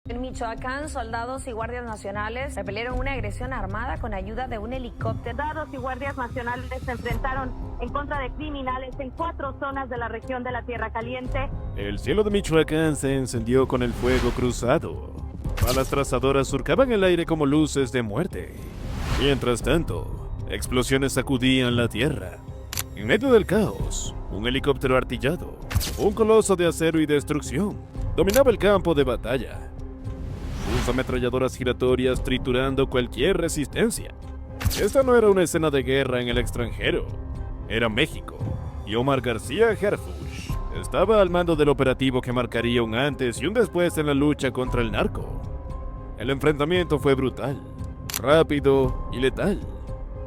En Michoacán, soldados y guardias nacionales repelieron una agresión armada con ayuda de un helicóptero. Soldados y guardias nacionales se enfrentaron en contra de criminales en 4 zonas de la región de la Tierra Caliente. El cielo de Michoacán se encendió con el fuego cruzado. Balas trazadoras surcaban el aire como luces de muerte. Mientras tanto, explosiones sacudían la tierra. En medio del caos, un helicóptero artillado, un coloso de acero y destrucción, dominaba el campo de batalla. Sus ametralladoras giratorias triturando cualquier resistencia. Esta no era una escena de guerra en el extranjero, era México, y Omar García Harfuch estaba al mando del operativo que marcaría un antes y un después en la lucha contra el narco. El enfrentamiento fue brutal, rápido y letal.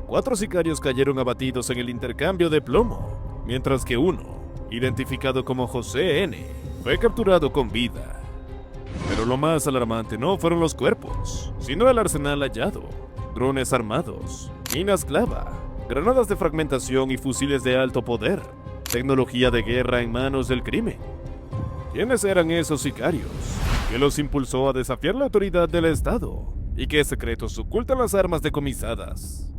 4 sicarios cayeron abatidos en el intercambio de plomo, mientras que uno, identificado como José N., fue capturado con vida. Pero lo más alarmante no fueron los cuerpos, sino el arsenal hallado: drones armados, minas clava, granadas de fragmentación y fusiles de alto poder, tecnología de guerra en manos del crimen. ¿Quiénes eran esos sicarios? ¿Qué los impulsó a desafiar la autoridad del Estado? ¿Y qué secretos ocultan las armas decomisadas?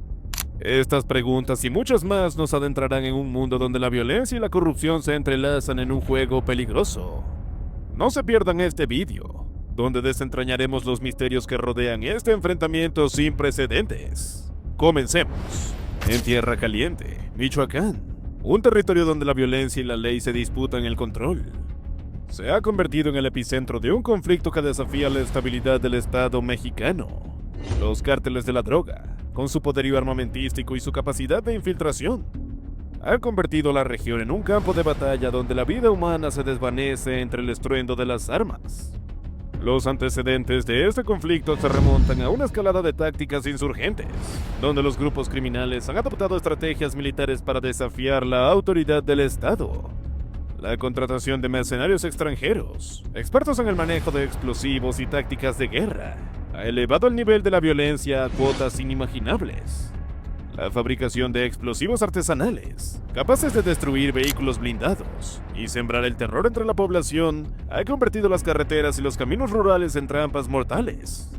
Estas preguntas y muchas más nos adentrarán en un mundo donde la violencia y la corrupción se entrelazan en un juego peligroso. No se pierdan este vídeo, donde desentrañaremos los misterios que rodean este enfrentamiento sin precedentes. Comencemos. En Tierra Caliente, Michoacán, un territorio donde la violencia y la ley se disputan el control, se ha convertido en el epicentro de un conflicto que desafía la estabilidad del Estado mexicano. Los cárteles de la droga, con su poderío armamentístico y su capacidad de infiltración, han convertido la región en un campo de batalla donde la vida humana se desvanece entre el estruendo de las armas. Los antecedentes de este conflicto se remontan a una escalada de tácticas insurgentes, donde los grupos criminales han adoptado estrategias militares para desafiar la autoridad del Estado. La contratación de mercenarios extranjeros, expertos en el manejo de explosivos y tácticas de guerra, ha elevado el nivel de la violencia a cuotas inimaginables. La fabricación de explosivos artesanales, capaces de destruir vehículos blindados y sembrar el terror entre la población, ha convertido las carreteras y los caminos rurales en trampas mortales.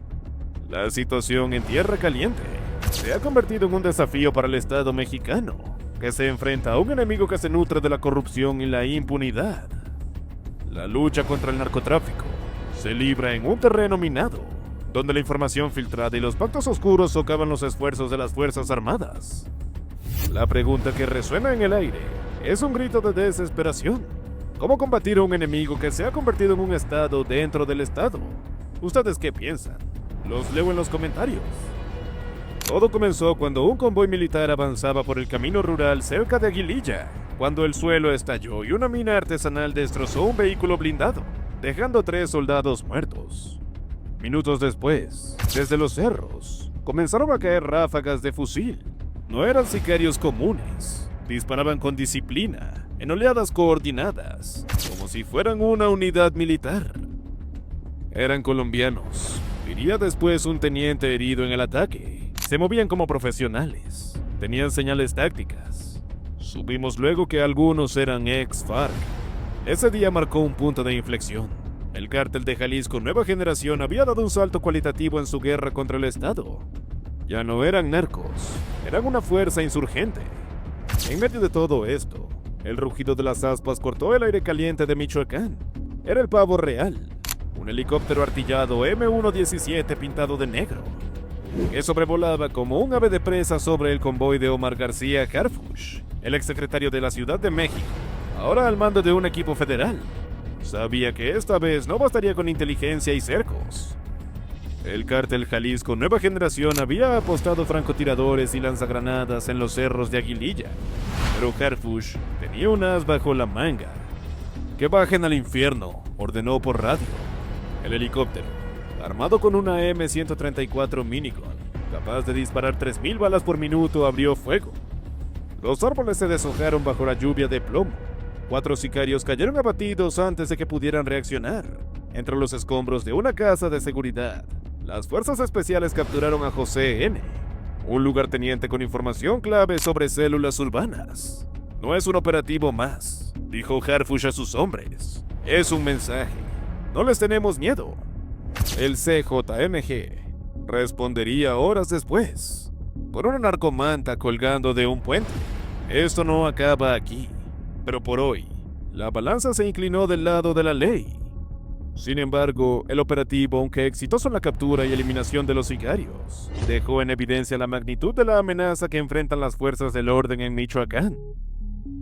La situación en Tierra Caliente se ha convertido en un desafío para el Estado mexicano, que se enfrenta a un enemigo que se nutre de la corrupción y la impunidad. La lucha contra el narcotráfico se libra en un terreno minado, donde la información filtrada y los pactos oscuros socavan los esfuerzos de las Fuerzas Armadas. La pregunta que resuena en el aire es un grito de desesperación. ¿Cómo combatir a un enemigo que se ha convertido en un Estado dentro del Estado? ¿Ustedes qué piensan? Los leo en los comentarios. Todo comenzó cuando un convoy militar avanzaba por el camino rural cerca de Aguililla, cuando el suelo estalló y una mina artesanal destrozó un vehículo blindado, dejando 3 soldados muertos. Minutos después, desde los cerros, comenzaron a caer ráfagas de fusil. No eran sicarios comunes, disparaban con disciplina, en oleadas coordinadas, como si fueran una unidad militar. Eran colombianos, diría después un teniente herido en el ataque. Se movían como profesionales, tenían señales tácticas. Supimos luego que algunos eran ex-FARC. Ese día marcó un punto de inflexión. El cártel de Jalisco Nueva Generación había dado un salto cualitativo en su guerra contra el Estado. Ya no eran narcos, eran una fuerza insurgente. En medio de todo esto, el rugido de las aspas cortó el aire caliente de Michoacán. Era el pavo real, un helicóptero artillado M117 pintado de negro, que sobrevolaba como un ave de presa sobre el convoy de Omar García Harfuch, el exsecretario de la Ciudad de México, ahora al mando de un equipo federal. Sabía que esta vez no bastaría con inteligencia y cercos. El cártel Jalisco Nueva Generación había apostado francotiradores y lanzagranadas en los cerros de Aguililla, pero Harfuch tenía un as bajo la manga. «Que bajen al infierno», ordenó por radio. El helicóptero, armado con una M134 Minigun, capaz de disparar 3000 balas por minuto, abrió fuego. Los árboles se deshojaron bajo la lluvia de plomo. 4 sicarios cayeron abatidos antes de que pudieran reaccionar. Entre los escombros de una casa de seguridad, las fuerzas especiales capturaron a José N., un lugarteniente con información clave sobre células urbanas. «No es un operativo más», dijo Harfuch a sus hombres. «Es un mensaje. No les tenemos miedo. El CJNG respondería horas después, por una narcomanta colgando de un puente. Esto no acaba aquí, pero por hoy, la balanza se inclinó del lado de la ley. Sin embargo, el operativo, aunque exitoso en la captura y eliminación de los sicarios, dejó en evidencia la magnitud de la amenaza que enfrentan las fuerzas del orden en Michoacán.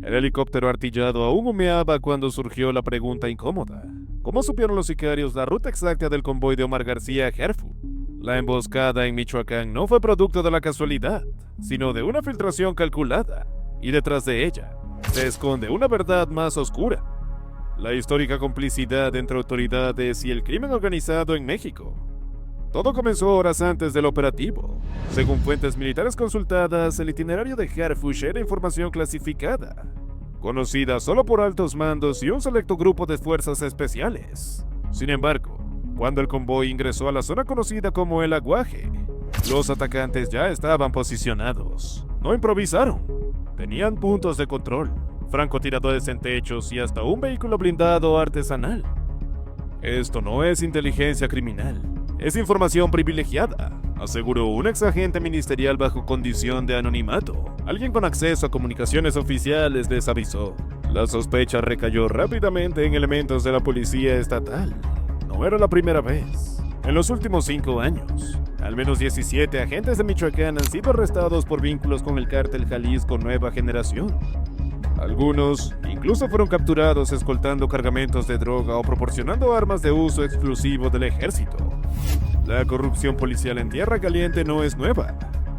El helicóptero artillado aún humeaba cuando surgió la pregunta incómoda. ¿Cómo supieron los sicarios la ruta exacta del convoy de Omar García a Herfu? La emboscada en Michoacán no fue producto de la casualidad, sino de una filtración calculada, y detrás de ella se esconde una verdad más oscura: la histórica complicidad entre autoridades y el crimen organizado en México. Todo comenzó horas antes del operativo. Según fuentes militares consultadas, el itinerario de Harfuch era información clasificada, conocida solo por altos mandos y un selecto grupo de fuerzas especiales. Sin embargo, cuando el convoy ingresó a la zona conocida como El Aguaje, los atacantes ya estaban posicionados. No improvisaron. Tenían puntos de control, francotiradores en techos y hasta un vehículo blindado artesanal. Esto no es inteligencia criminal, es información privilegiada, aseguró un exagente ministerial bajo condición de anonimato. Alguien con acceso a comunicaciones oficiales les avisó. La sospecha recayó rápidamente en elementos de la policía estatal. No era la primera vez. En los últimos 5 años, al menos 17 agentes de Michoacán han sido arrestados por vínculos con el cártel Jalisco Nueva Generación. Algunos incluso fueron capturados escoltando cargamentos de droga o proporcionando armas de uso exclusivo del ejército. La corrupción policial en Tierra Caliente no es nueva.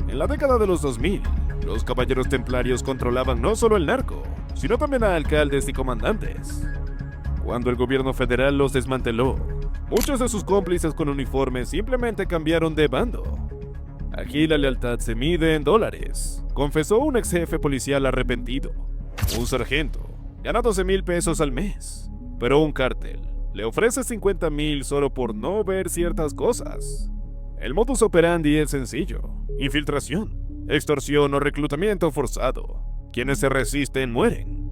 En la década de los 2000, los caballeros templarios controlaban no solo el narco, sino también a alcaldes y comandantes. Cuando el gobierno federal los desmanteló, muchos de sus cómplices con uniformes simplemente cambiaron de bando. Aquí la lealtad se mide en dólares, confesó un ex jefe policial arrepentido. Un sargento gana 12,000 pesos al mes, pero un cártel le ofrece 50,000 solo por no ver ciertas cosas. El modus operandi es sencillo: infiltración, extorsión o reclutamiento forzado. Quienes se resisten mueren.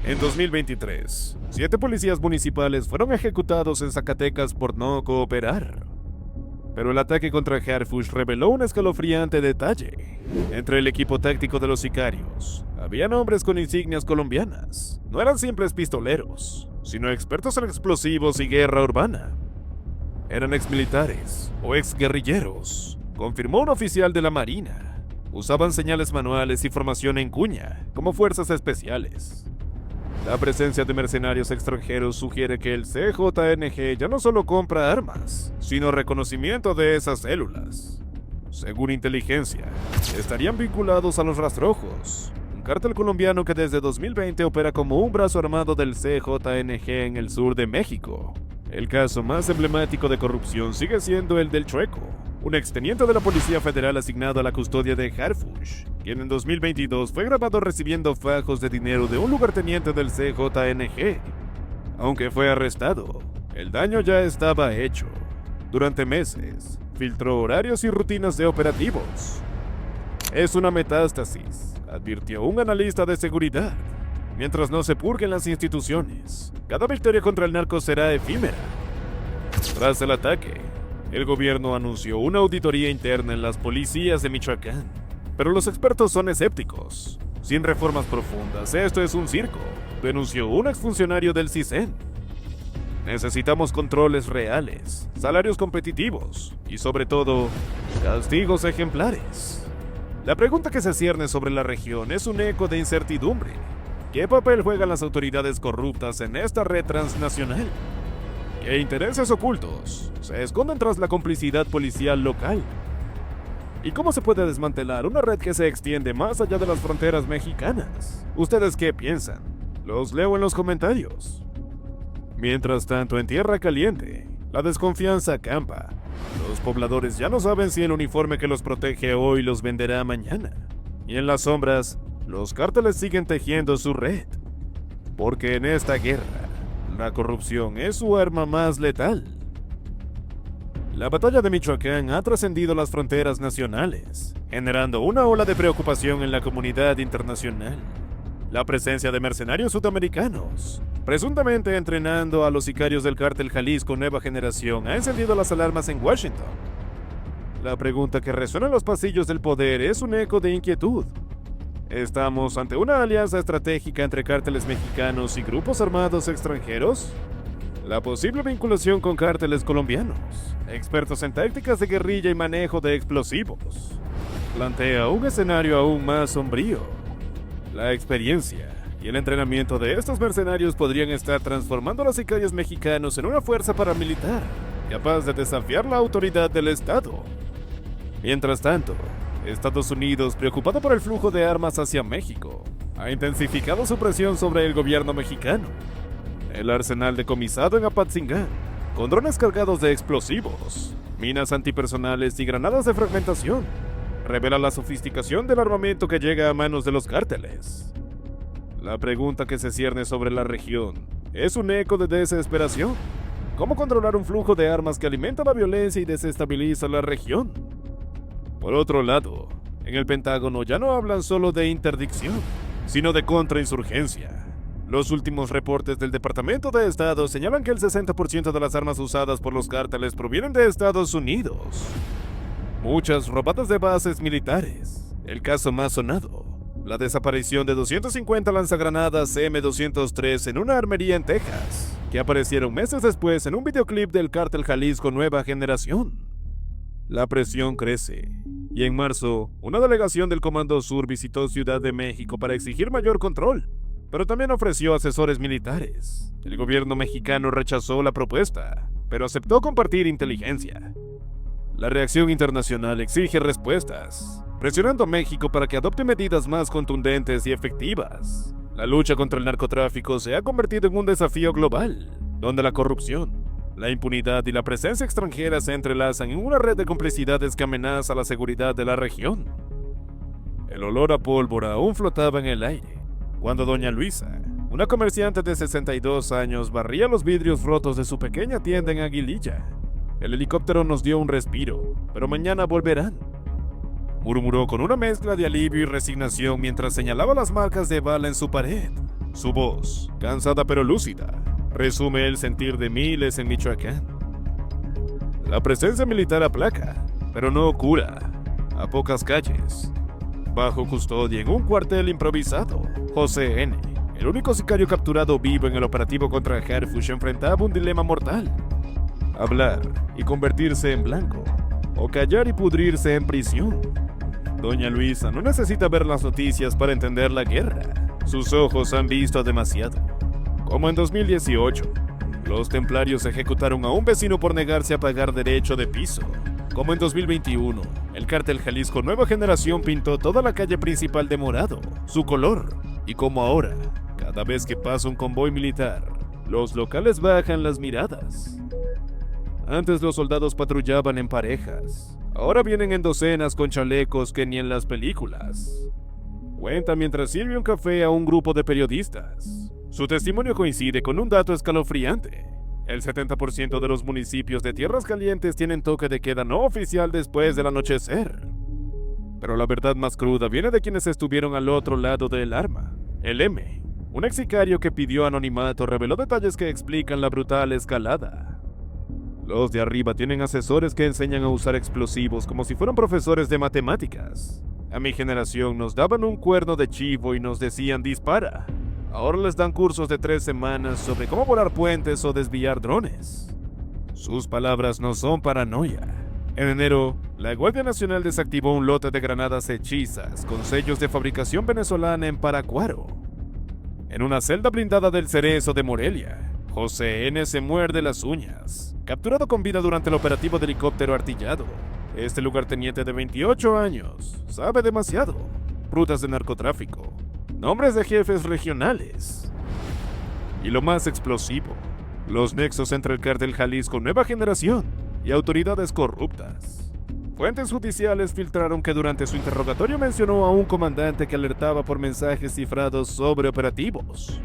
En 2023, 7 policías municipales fueron ejecutados en Zacatecas por no cooperar. Pero el ataque contra Harfuch reveló un escalofriante detalle. Entre el equipo táctico de los sicarios, habían hombres con insignias colombianas. No eran simples pistoleros, sino expertos en explosivos y guerra urbana. Eran exmilitares o exguerrilleros, confirmó un oficial de la Marina. Usaban señales manuales y formación en cuña, como fuerzas especiales. La presencia de mercenarios extranjeros sugiere que el CJNG ya no solo compra armas, sino reconocimiento de esas células. Según inteligencia, estarían vinculados a los Rastrojos, un cártel colombiano que desde 2020 opera como un brazo armado del CJNG en el sur de México. El caso más emblemático de corrupción sigue siendo el del Chueco, un exteniente de la Policía Federal asignado a la custodia de Harfuch, quien en 2022 fue grabado recibiendo fajos de dinero de un lugarteniente del CJNG. Aunque fue arrestado, el daño ya estaba hecho. Durante meses, filtró horarios y rutinas de operativos. Es una metástasis, advirtió un analista de seguridad. Mientras no se purguen las instituciones, cada victoria contra el narco será efímera. Tras el ataque, el gobierno anunció una auditoría interna en las policías de Michoacán, pero los expertos son escépticos. Sin reformas profundas, esto es un circo, denunció un exfuncionario del CISEN. Necesitamos controles reales, salarios competitivos y, sobre todo, castigos ejemplares. La pregunta que se cierne sobre la región es un eco de incertidumbre. ¿Qué papel juegan las autoridades corruptas en esta red transnacional? ¿Qué intereses ocultos se esconden tras la complicidad policial local? ¿Y cómo se puede desmantelar una red que se extiende más allá de las fronteras mexicanas? ¿Ustedes qué piensan? Los leo en los comentarios. Mientras tanto, en Tierra Caliente, la desconfianza campa. Los pobladores ya no saben si el uniforme que los protege hoy los venderá mañana. Y en las sombras, los cárteles siguen tejiendo su red. Porque en esta guerra, la corrupción es su arma más letal. La batalla de Michoacán ha trascendido las fronteras nacionales, generando una ola de preocupación en la comunidad internacional. La presencia de mercenarios sudamericanos, presuntamente entrenando a los sicarios del cártel Jalisco Nueva Generación, ha encendido las alarmas en Washington. La pregunta que resuena en los pasillos del poder es un eco de inquietud. ¿Estamos ante una alianza estratégica entre cárteles mexicanos y grupos armados extranjeros? La posible vinculación con cárteles colombianos, expertos en tácticas de guerrilla y manejo de explosivos, plantea un escenario aún más sombrío. La experiencia y el entrenamiento de estos mercenarios podrían estar transformando a los sicarios mexicanos en una fuerza paramilitar, capaz de desafiar la autoridad del Estado. Mientras tanto, Estados Unidos, preocupado por el flujo de armas hacia México, ha intensificado su presión sobre el gobierno mexicano. El arsenal decomisado en Apatzingán, con drones cargados de explosivos, minas antipersonales y granadas de fragmentación, revela la sofisticación del armamento que llega a manos de los cárteles. La pregunta que se cierne sobre la región es un eco de desesperación. ¿Cómo controlar un flujo de armas que alimenta la violencia y desestabiliza la región? Por otro lado, en el Pentágono ya no hablan solo de interdicción, sino de contrainsurgencia. Los últimos reportes del Departamento de Estado señalan que el 60% de las armas usadas por los cárteles provienen de Estados Unidos. Muchas robadas de bases militares. El caso más sonado, la desaparición de 250 lanzagranadas M203 en una armería en Texas, que aparecieron meses después en un videoclip del cártel Jalisco Nueva Generación. La presión crece, y en marzo, una delegación del Comando Sur visitó Ciudad de México para exigir mayor control, pero también ofreció asesores militares. El gobierno mexicano rechazó la propuesta, pero aceptó compartir inteligencia. La reacción internacional exige respuestas, presionando a México para que adopte medidas más contundentes y efectivas. La lucha contra el narcotráfico se ha convertido en un desafío global, donde la corrupción, la impunidad y la presencia extranjera se entrelazan en una red de complicidades que amenaza la seguridad de la región. El olor a pólvora aún flotaba en el aire cuando doña Luisa, una comerciante de 62 años, barría los vidrios rotos de su pequeña tienda en Aguililla. El helicóptero nos dio un respiro, pero mañana volverán, murmuró con una mezcla de alivio y resignación mientras señalaba las marcas de bala en su pared. Su voz, cansada pero lúcida, resume el sentir de miles en Michoacán. La presencia militar aplaca, pero no cura. A pocas calles, bajo custodia en un cuartel improvisado, José N., el único sicario capturado vivo en el operativo contra Harfuch, enfrentaba un dilema mortal: hablar y convertirse en blanco, o callar y pudrirse en prisión. Doña Luisa no necesita ver las noticias para entender la guerra. Sus ojos han visto demasiado. Como en 2018, los templarios ejecutaron a un vecino por negarse a pagar derecho de piso. Como en 2021, el cártel Jalisco Nueva Generación pintó toda la calle principal de morado, su color. Y como ahora, cada vez que pasa un convoy militar, los locales bajan las miradas. Antes los soldados patrullaban en parejas. Ahora vienen en docenas con chalecos que ni en las películas. Cuenta mientras sirve un café a un grupo de periodistas. Su testimonio coincide con un dato escalofriante. El 70% de los municipios de Tierras Calientes tienen toque de queda no oficial después del anochecer. Pero la verdad más cruda viene de quienes estuvieron al otro lado del arma. El M, un ex sicario que pidió anonimato, reveló detalles que explican la brutal escalada. Los de arriba tienen asesores que enseñan a usar explosivos como si fueran profesores de matemáticas. A mi generación nos daban un cuerno de chivo y nos decían dispara. Ahora les dan cursos de 3 semanas sobre cómo volar puentes o desviar drones. Sus palabras no son paranoia. En enero, la Guardia Nacional desactivó un lote de granadas hechizas con sellos de fabricación venezolana en Paracuaro. En una celda blindada del Cerezo de Morelia, José N. se muerde las uñas, capturado con vida durante el operativo de helicóptero artillado. Este lugarteniente de 28 años sabe demasiado. Rutas de narcotráfico, nombres de jefes regionales. Y lo más explosivo, los nexos entre el cártel Jalisco Nueva Generación y autoridades corruptas. Fuentes judiciales filtraron que durante su interrogatorio mencionó a un comandante que alertaba por mensajes cifrados sobre operativos.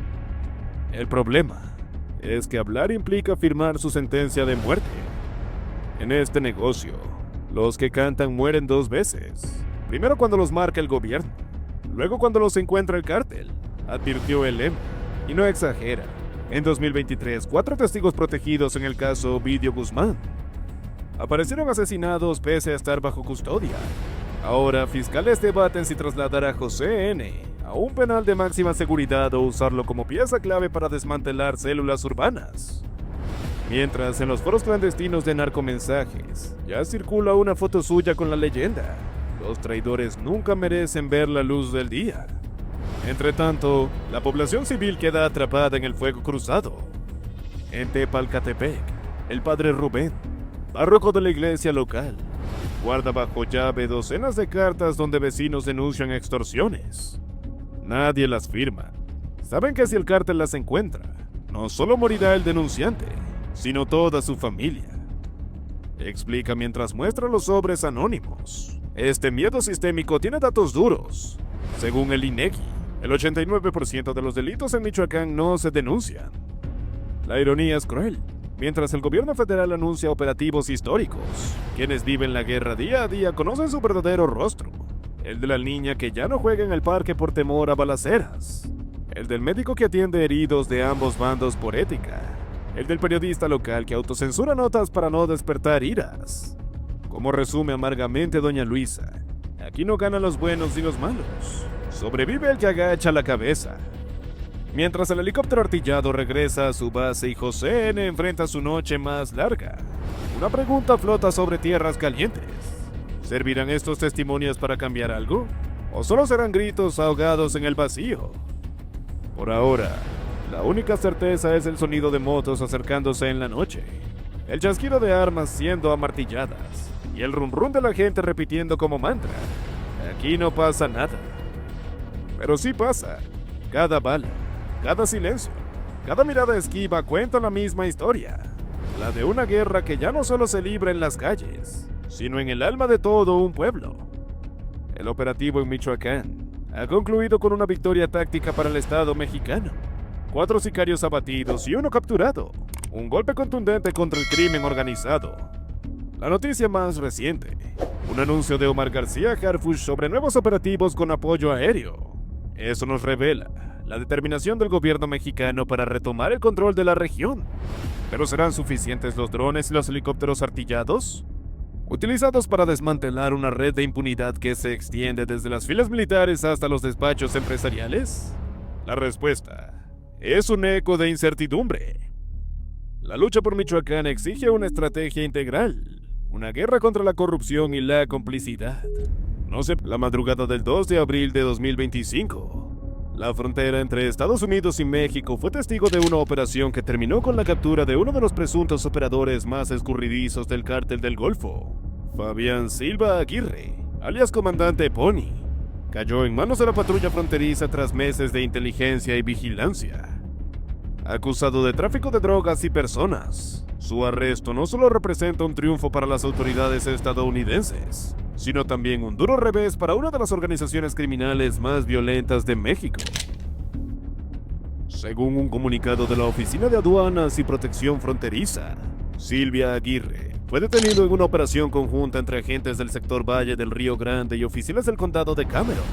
El problema es que hablar implica firmar su sentencia de muerte. En este negocio, los que cantan mueren 2 veces. Primero cuando los marca el gobierno, luego cuando los encuentra el cártel, advirtió el M. Y no exagera. En 2023, 4 testigos protegidos en el caso Ovidio Guzmán aparecieron asesinados pese a estar bajo custodia. Ahora, fiscales debaten si trasladar a José N. a un penal de máxima seguridad o usarlo como pieza clave para desmantelar células urbanas. Mientras, en los foros clandestinos de narcomensajes, ya circula una foto suya con la leyenda: los traidores nunca merecen ver la luz del día. Entre tanto, la población civil queda atrapada en el fuego cruzado. En Tepalcatepec, el padre Rubén, párroco de la iglesia local, guarda bajo llave docenas de cartas donde vecinos denuncian extorsiones. Nadie las firma. Saben que si el cártel las encuentra, no solo morirá el denunciante, sino toda su familia. Explica mientras muestra los sobres anónimos. Este miedo sistémico tiene datos duros. Según el INEGI, el 89% de los delitos en Michoacán no se denuncian. La ironía es cruel. Mientras el gobierno federal anuncia operativos históricos, quienes viven la guerra día a día conocen su verdadero rostro: el de la niña que ya no juega en el parque por temor a balaceras, el del médico que atiende heridos de ambos bandos por ética, el del periodista local que autocensura notas para no despertar iras. Como resume amargamente doña Luisa, aquí no ganan los buenos ni los malos, sobrevive el que agacha la cabeza. Mientras el helicóptero artillado regresa a su base y José N. enfrenta su noche más larga, una pregunta flota sobre tierras calientes: ¿servirán estos testimonios para cambiar algo? ¿O solo serán gritos ahogados en el vacío? Por ahora, la única certeza es el sonido de motos acercándose en la noche, el chasquido de armas siendo amartilladas y el rum rum de la gente repitiendo como mantra: aquí no pasa nada. Pero sí pasa. Cada bala, cada silencio, cada mirada esquiva cuenta la misma historia, la de una guerra que ya no solo se libra en las calles, sino en el alma de todo un pueblo. El operativo en Michoacán ha concluido con una victoria táctica para el Estado mexicano. 4 sicarios abatidos y 1 capturado. Un golpe contundente contra el crimen organizado. La noticia más reciente: un anuncio de Omar García Harfuch sobre nuevos operativos con apoyo aéreo. Eso nos revela la determinación del gobierno mexicano para retomar el control de la región. ¿Pero serán suficientes los drones y los helicópteros artillados, utilizados para desmantelar una red de impunidad que se extiende desde las filas militares hasta los despachos empresariales? La respuesta es un eco de incertidumbre. La lucha por Michoacán exige una estrategia integral, una guerra contra la corrupción y la complicidad. No sé, la madrugada del 2 de abril de 2025, la frontera entre Estados Unidos y México fue testigo de una operación que terminó con la captura de uno de los presuntos operadores más escurridizos del cártel del Golfo. Fabián Silva Aguirre, alias Comandante Pony, cayó en manos de la patrulla fronteriza tras meses de inteligencia y vigilancia. Acusado de tráfico de drogas y personas, su arresto no solo representa un triunfo para las autoridades estadounidenses, sino también un duro revés para una de las organizaciones criminales más violentas de México. Según un comunicado de la Oficina de Aduanas y Protección Fronteriza, Silvia Aguirre fue detenido en una operación conjunta entre agentes del sector Valle del Río Grande y oficiales del condado de Cameron.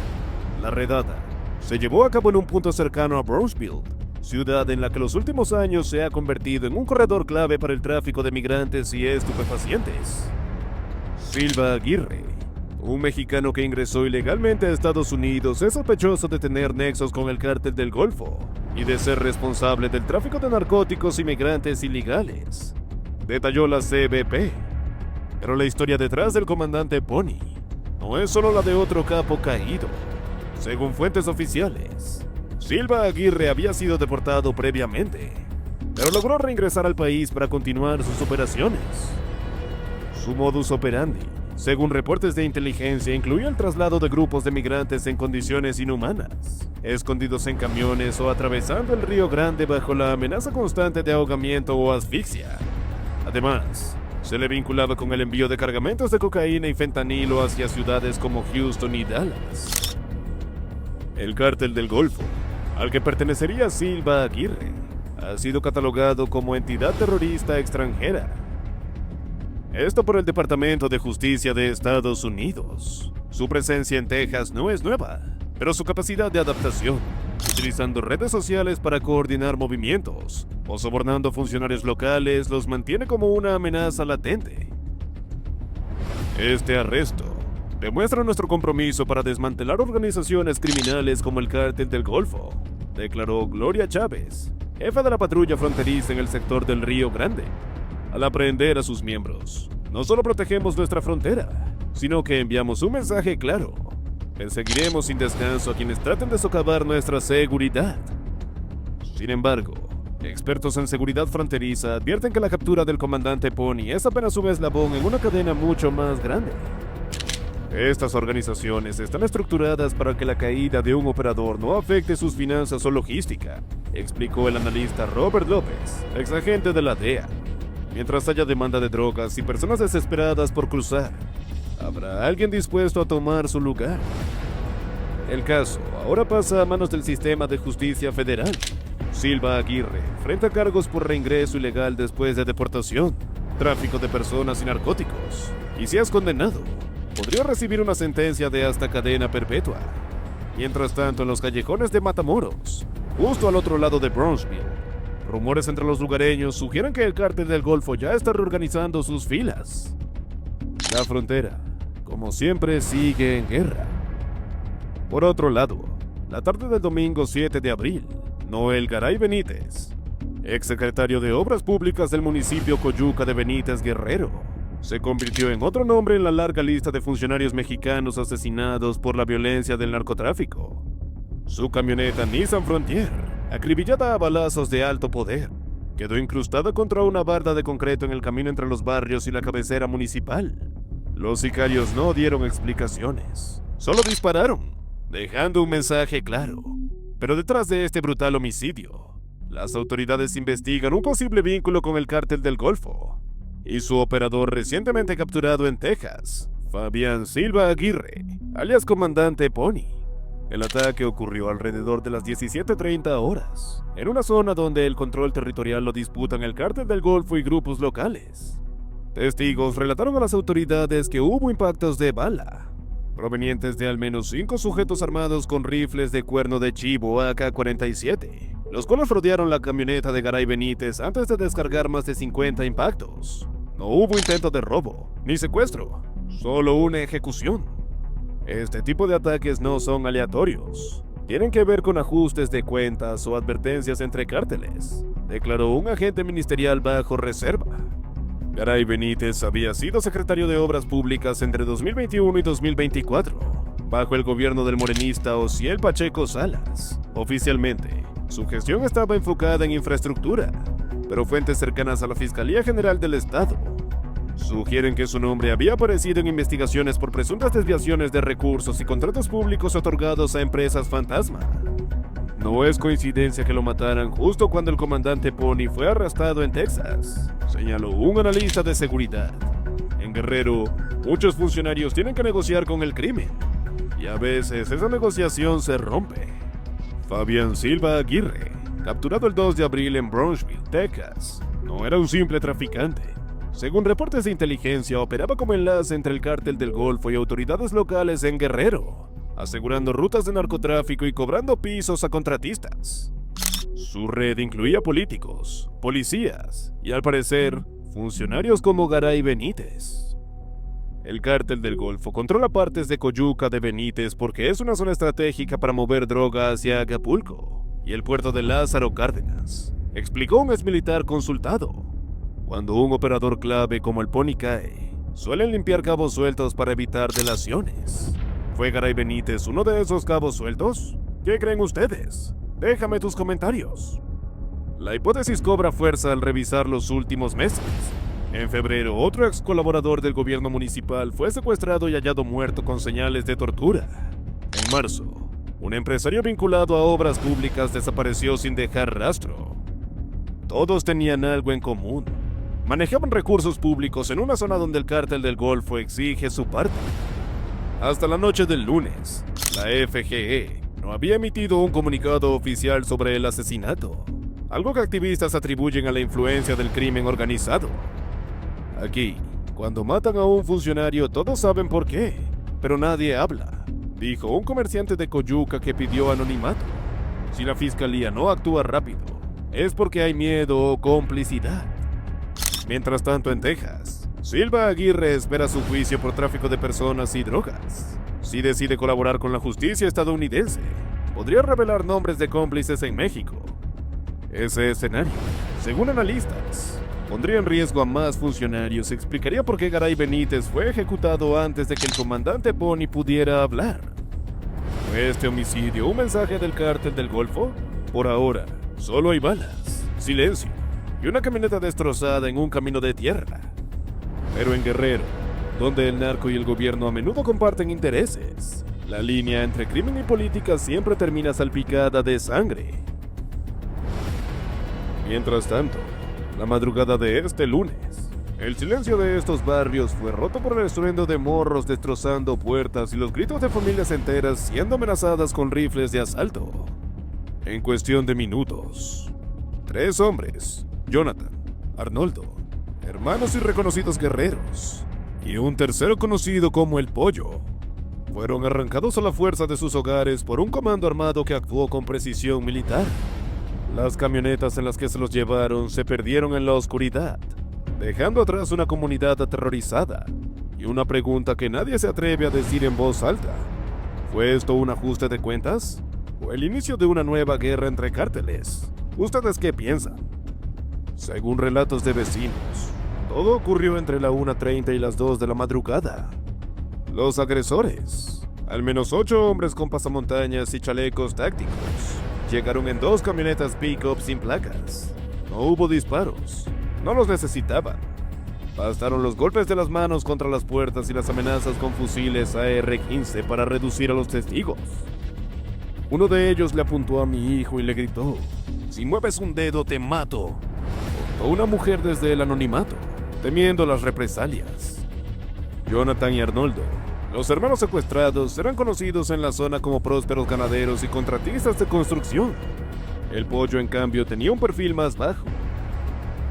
La redada se llevó a cabo en un punto cercano a Brownsville, ciudad en la que los últimos años se ha convertido en un corredor clave para el tráfico de migrantes y estupefacientes. Silva Aguirre, un mexicano que ingresó ilegalmente a Estados Unidos, es sospechoso de tener nexos con el cártel del Golfo y de ser responsable del tráfico de narcóticos y migrantes ilegales, detalló la CBP. Pero la historia detrás del comandante Pony no es solo la de otro capo caído. Según fuentes oficiales, Silva Aguirre había sido deportado previamente, pero logró reingresar al país para continuar sus operaciones. Su modus operandi, según reportes de inteligencia, incluía el traslado de grupos de migrantes en condiciones inhumanas, escondidos en camiones o atravesando el Río Grande bajo la amenaza constante de ahogamiento o asfixia. Además, se le vinculaba con el envío de cargamentos de cocaína y fentanilo hacia ciudades como Houston y Dallas. El cártel del Golfo, al que pertenecería Silva Aguirre, ha sido catalogado como entidad terrorista extranjera. Esto por el Departamento de Justicia de Estados Unidos. Su presencia en Texas no es nueva, pero su capacidad de adaptación utilizando redes sociales para coordinar movimientos o sobornando funcionarios locales, los mantiene como una amenaza latente. Este arresto demuestra nuestro compromiso para desmantelar organizaciones criminales como el Cártel del Golfo, declaró Gloria Chávez, jefa de la patrulla fronteriza en el sector del Río Grande. Al aprehender a sus miembros, no solo protegemos nuestra frontera, sino que enviamos un mensaje claro. Perseguiremos sin descanso a quienes traten de socavar nuestra seguridad. Sin embargo, expertos en seguridad fronteriza advierten que la captura del comandante Pony es apenas un eslabón en una cadena mucho más grande. Estas organizaciones están estructuradas para que la caída de un operador no afecte sus finanzas o logística, explicó el analista Robert López, exagente de la DEA. Mientras haya demanda de drogas y personas desesperadas por cruzar, habrá alguien dispuesto a tomar su lugar. El caso ahora pasa a manos del sistema de justicia federal. Silva Aguirre enfrenta cargos por reingreso ilegal después de deportación, tráfico de personas y narcóticos, y si es condenado, podría recibir una sentencia de hasta cadena perpetua. Mientras tanto, en los callejones de Matamoros, justo al otro lado de Brownsville, rumores entre los lugareños sugieren que el Cártel del Golfo ya está reorganizando sus filas. La frontera, como siempre, sigue en guerra. Por otro lado, la tarde del domingo 7 de abril, Noel Garay Benítez, exsecretario de Obras Públicas del municipio Coyuca de Benítez, Guerrero, se convirtió en otro nombre en la larga lista de funcionarios mexicanos asesinados por la violencia del narcotráfico. Su camioneta Nissan Frontier, acribillada a balazos de alto poder, quedó incrustada contra una barda de concreto en el camino entre los barrios y la cabecera municipal. Los sicarios no dieron explicaciones, solo dispararon, dejando un mensaje claro. Pero detrás de este brutal homicidio, las autoridades investigan un posible vínculo con el Cártel del Golfo y su operador recientemente capturado en Texas, Fabián Silva Aguirre, alias Comandante Pony. El ataque ocurrió alrededor de las 17:30 horas, en una zona donde el control territorial lo disputan el Cártel del Golfo y grupos locales. Testigos relataron a las autoridades que hubo impactos de bala, provenientes de al menos 5 sujetos armados con rifles de cuerno de chivo AK-47, los cuales rodearon la camioneta de Garay Benítez antes de descargar más de 50 impactos. No hubo intento de robo, ni secuestro, solo una ejecución. Este tipo de ataques no son aleatorios, tienen que ver con ajustes de cuentas o advertencias entre cárteles, declaró un agente ministerial bajo reserva. Garay Benítez había sido secretario de Obras Públicas entre 2021 y 2024, bajo el gobierno del morenista Osiel Pacheco Salas. Oficialmente, su gestión estaba enfocada en infraestructura, pero fuentes cercanas a la Fiscalía General del Estado sugieren que su nombre había aparecido en investigaciones por presuntas desviaciones de recursos y contratos públicos otorgados a empresas fantasma. No es coincidencia que lo mataran justo cuando el comandante Pony fue arrestado en Texas, señaló un analista de seguridad. En Guerrero, muchos funcionarios tienen que negociar con el crimen, y a veces esa negociación se rompe. Fabián Silva Aguirre, capturado el 2 de abril en Brownsville, Texas, no era un simple traficante. Según reportes de inteligencia, operaba como enlace entre el Cártel del Golfo y autoridades locales en Guerrero, asegurando rutas de narcotráfico y cobrando pisos a contratistas. Su red incluía políticos, policías y, al parecer, funcionarios como Garay Benítez. El Cártel del Golfo controla partes de Coyuca de Benítez porque es una zona estratégica para mover droga hacia Acapulco y el puerto de Lázaro Cárdenas, explicó un exmilitar consultado. Cuando un operador clave como el Pony cae, suelen limpiar cabos sueltos para evitar delaciones. ¿Fue Garay Benítez uno de esos cabos sueltos? ¿Qué creen ustedes? Déjame tus comentarios. La hipótesis cobra fuerza al revisar los últimos meses. En febrero, otro ex colaborador del gobierno municipal fue secuestrado y hallado muerto con señales de tortura. En marzo, un empresario vinculado a obras públicas desapareció sin dejar rastro. Todos tenían algo en común. Manejaban recursos públicos en una zona donde el Cártel del Golfo exige su parte. Hasta la noche del lunes, la FGE no había emitido un comunicado oficial sobre el asesinato, algo que activistas atribuyen a la influencia del crimen organizado. Aquí, cuando matan a un funcionario, todos saben por qué, pero nadie habla, dijo un comerciante de Coyuca que pidió anonimato. Si la fiscalía no actúa rápido, es porque hay miedo o complicidad. Mientras tanto, en Texas, Silva Aguirre espera su juicio por tráfico de personas y drogas. Si decide colaborar con la justicia estadounidense, podría revelar nombres de cómplices en México. Ese escenario, según analistas, pondría en riesgo a más funcionarios y explicaría por qué Garay Benítez fue ejecutado antes de que el comandante Pony pudiera hablar. ¿Fue este homicidio un mensaje del cártel del Golfo? Por ahora, solo hay balas, silencio y una camioneta destrozada en un camino de tierra. Pero en Guerrero, donde el narco y el gobierno a menudo comparten intereses, la línea entre crimen y política siempre termina salpicada de sangre. Mientras tanto, la madrugada de este lunes, el silencio de estos barrios fue roto por el estruendo de morros destrozando puertas y los gritos de familias enteras siendo amenazadas con rifles de asalto. En cuestión de minutos, 3 hombres, Jonathan, Arnoldo, hermanos y reconocidos guerreros, y un tercero conocido como El Pollo, fueron arrancados a la fuerza de sus hogares por un comando armado que actuó con precisión militar. Las camionetas en las que se los llevaron se perdieron en la oscuridad, dejando atrás una comunidad aterrorizada y una pregunta que nadie se atreve a decir en voz alta. ¿Fue esto un ajuste de cuentas? ¿O el inicio de una nueva guerra entre cárteles? ¿Ustedes qué piensan? Según relatos de vecinos, todo ocurrió entre la 1:30 y las 2 de la madrugada. Los agresores, al menos 8 hombres con pasamontañas y chalecos tácticos, llegaron en 2 camionetas pick-up sin placas. No hubo disparos, no los necesitaban. Bastaron los golpes de las manos contra las puertas y las amenazas con fusiles AR-15 para reducir a los testigos. Uno de ellos le apuntó a mi hijo y le gritó: «Si mueves un dedo te mato», contó una mujer desde el anonimato, temiendo las represalias. Jonathan y Arnoldo, los hermanos secuestrados, eran conocidos en la zona como prósperos ganaderos y contratistas de construcción. El Pollo, en cambio, tenía un perfil más bajo,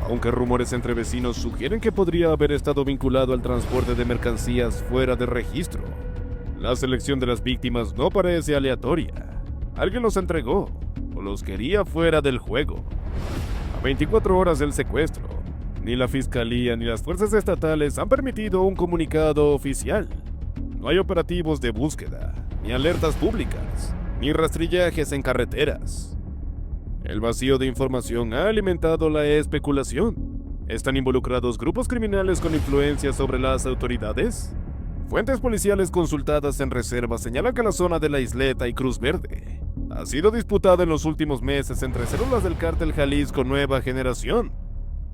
aunque rumores entre vecinos sugieren que podría haber estado vinculado al transporte de mercancías fuera de registro. La selección de las víctimas no parece aleatoria. Alguien los entregó o los quería fuera del juego. A 24 horas del secuestro, ni la fiscalía ni las fuerzas estatales han permitido un comunicado oficial. No hay operativos de búsqueda, ni alertas públicas, ni rastrillajes en carreteras. El vacío de información ha alimentado la especulación. ¿Están involucrados grupos criminales con influencia sobre las autoridades? Fuentes policiales consultadas en reserva señalan que la zona de La Isleta y Cruz Verde ha sido disputada en los últimos meses entre células del cártel Jalisco Nueva Generación,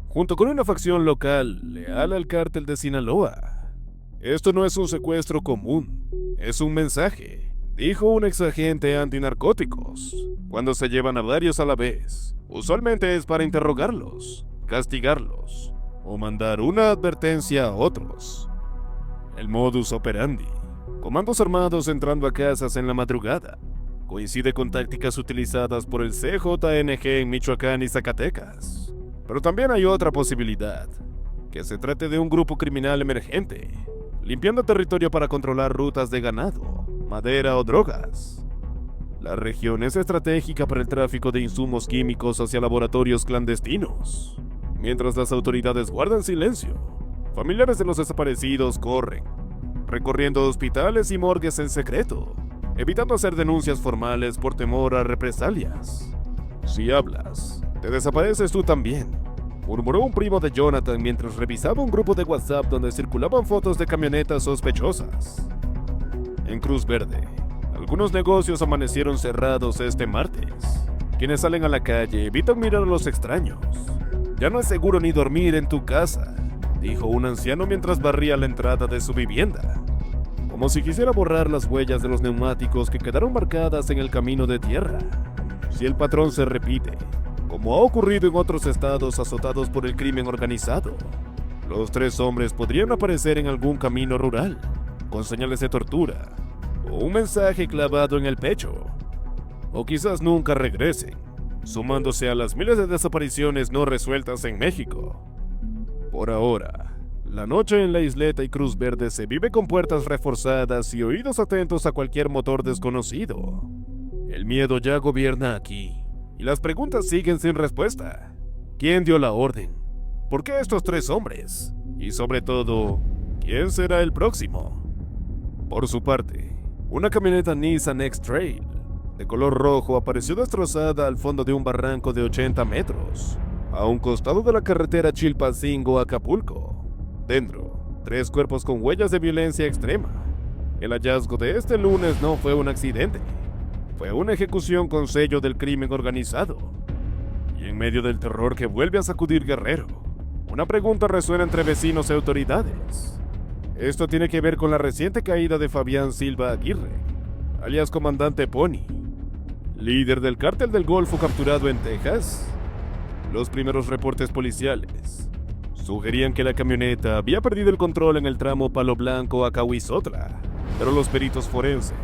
junto con una facción local leal al cártel de Sinaloa. Esto no es un secuestro común, es un mensaje, dijo un exagente antinarcóticos. Cuando se llevan a varios a la vez, usualmente es para interrogarlos, castigarlos o mandar una advertencia a otros. El modus operandi, comandos armados entrando a casas en la madrugada, coincide con tácticas utilizadas por el CJNG en Michoacán y Zacatecas. Pero también hay otra posibilidad, que se trate de un grupo criminal emergente, limpiando territorio para controlar rutas de ganado, madera o drogas. La región es estratégica para el tráfico de insumos químicos hacia laboratorios clandestinos. Mientras las autoridades guardan silencio, familiares de los desaparecidos corren, recorriendo hospitales y morgues en secreto, evitando hacer denuncias formales por temor a represalias. Si hablas, te desapareces tú también, murmuró un primo de Jonathan mientras revisaba un grupo de WhatsApp donde circulaban fotos de camionetas sospechosas. En Cruz Verde, algunos negocios amanecieron cerrados este martes. Quienes salen a la calle evitan mirar a los extraños. Ya no es seguro ni dormir en tu casa, dijo un anciano mientras barría la entrada de su vivienda, como si quisiera borrar las huellas de los neumáticos que quedaron marcadas en el camino de tierra. Si el patrón se repite, como ha ocurrido en otros estados azotados por el crimen organizado, los 3 hombres podrían aparecer en algún camino rural, con señales de tortura, o un mensaje clavado en el pecho, o quizás nunca regresen, sumándose a las miles de desapariciones no resueltas en México. Por ahora, la noche en La Isleta y Cruz Verde se vive con puertas reforzadas y oídos atentos a cualquier motor desconocido. El miedo ya gobierna aquí, y las preguntas siguen sin respuesta. ¿Quién dio la orden? ¿Por qué estos 3 hombres? Y sobre todo, ¿quién será el próximo? Por su parte, una camioneta Nissan X-Trail de color rojo apareció destrozada al fondo de un barranco de 80 metros, a un costado de la carretera Chilpancingo-Acapulco. Dentro, 3 cuerpos con huellas de violencia extrema. El hallazgo de este lunes no fue un accidente, fue una ejecución con sello del crimen organizado. Y en medio del terror que vuelve a sacudir Guerrero, una pregunta resuena entre vecinos y autoridades. Esto tiene que ver con la reciente caída de Fabián Silva Aguirre, alias Comandante Pony, líder del cártel del Golfo capturado en Texas. Los primeros reportes policiales sugerían que la camioneta había perdido el control en el tramo Palo Blanco a Cahuizotla, pero los peritos forenses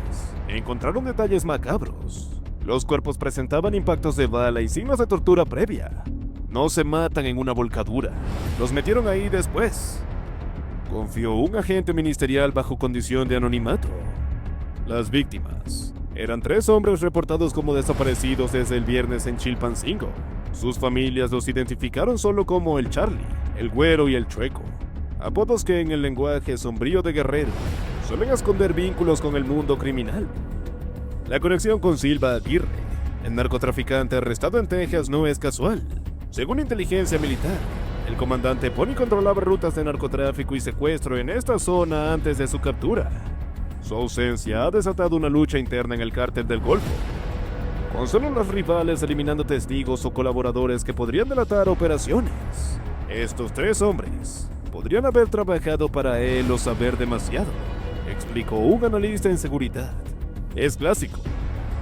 encontraron detalles macabros. Los cuerpos presentaban impactos de bala y signos de tortura previa. No se matan en una volcadura, los metieron ahí después, confió un agente ministerial bajo condición de anonimato. Las víctimas eran 3 hombres reportados como desaparecidos desde el viernes en Chilpancingo. Sus familias los identificaron solo como el Charlie, el Güero y el Chueco, apodos que en el lenguaje sombrío de Guerrero suelen esconder vínculos con el mundo criminal. La conexión con Silva Aguirre, el narcotraficante arrestado en Texas, no es casual. Según inteligencia militar, el comandante Pony controlaba rutas de narcotráfico y secuestro en esta zona antes de su captura. Su ausencia ha desatado una lucha interna en el cártel del Golfo, con solo los rivales eliminando testigos o colaboradores que podrían delatar operaciones. Estos 3 hombres podrían haber trabajado para él o saber demasiado, explicó un analista en seguridad. Es clásico,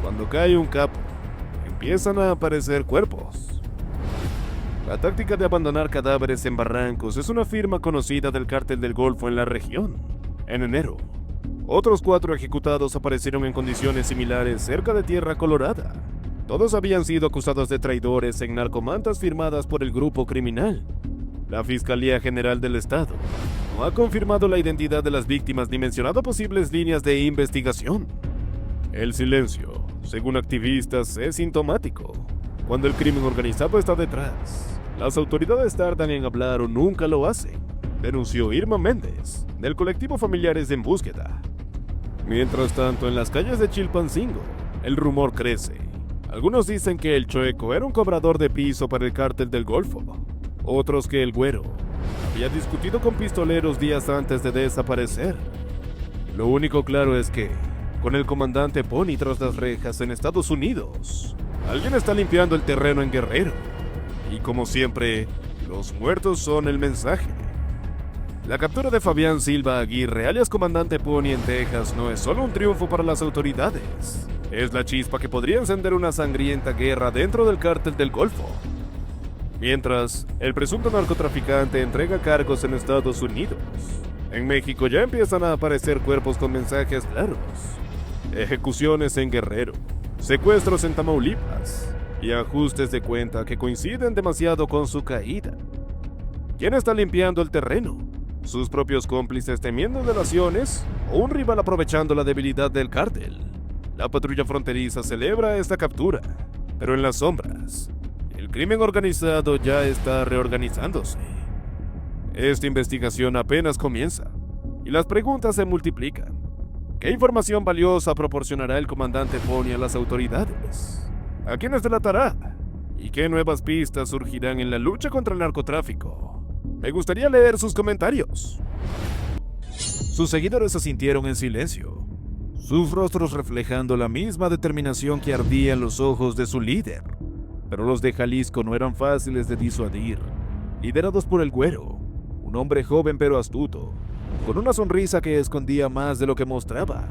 cuando cae un capo, empiezan a aparecer cuerpos. La táctica de abandonar cadáveres en barrancos es una firma conocida del cártel del Golfo en la región. En enero, otros 4 ejecutados aparecieron en condiciones similares cerca de Tierra Colorada. Todos habían sido acusados de traidores en narcomantas firmadas por el grupo criminal. La Fiscalía General del Estado no ha confirmado la identidad de las víctimas ni mencionado posibles líneas de investigación. El silencio, según activistas, es sintomático. Cuando el crimen organizado está detrás, las autoridades tardan en hablar o nunca lo hacen, denunció Irma Méndez, del colectivo Familiares en Búsqueda. Mientras tanto, en las calles de Chilpancingo, el rumor crece. Algunos dicen que el Chueco era un cobrador de piso para el cártel del Golfo. Otros que el Güero había discutido con pistoleros días antes de desaparecer. Lo único claro es que, con el comandante Pony tras las rejas en Estados Unidos, alguien está limpiando el terreno en Guerrero. Y como siempre, los muertos son el mensaje. La captura de Fabián Silva Aguirre, alias Comandante Pony en Texas, no es solo un triunfo para las autoridades. Es la chispa que podría encender una sangrienta guerra dentro del cártel del Golfo. Mientras, el presunto narcotraficante entrega cargos en Estados Unidos. En México ya empiezan a aparecer cuerpos con mensajes claros. Ejecuciones en Guerrero, secuestros en Tamaulipas y ajustes de cuenta que coinciden demasiado con su caída. ¿Quién está limpiando el terreno? ¿Sus propios cómplices temiendo delaciones o un rival aprovechando la debilidad del cártel? La patrulla fronteriza celebra esta captura, pero en las sombras, el crimen organizado ya está reorganizándose. Esta investigación apenas comienza y las preguntas se multiplican. ¿Qué información valiosa proporcionará el comandante Pony a las autoridades? ¿A quiénes delatará? ¿Y qué nuevas pistas surgirán en la lucha contra el narcotráfico? Me gustaría leer sus comentarios. Sus seguidores asintieron en silencio, sus rostros reflejando la misma determinación que ardía en los ojos de su líder. Pero los de Jalisco no eran fáciles de disuadir. Liderados por el Güero, un hombre joven pero astuto, con una sonrisa que escondía más de lo que mostraba,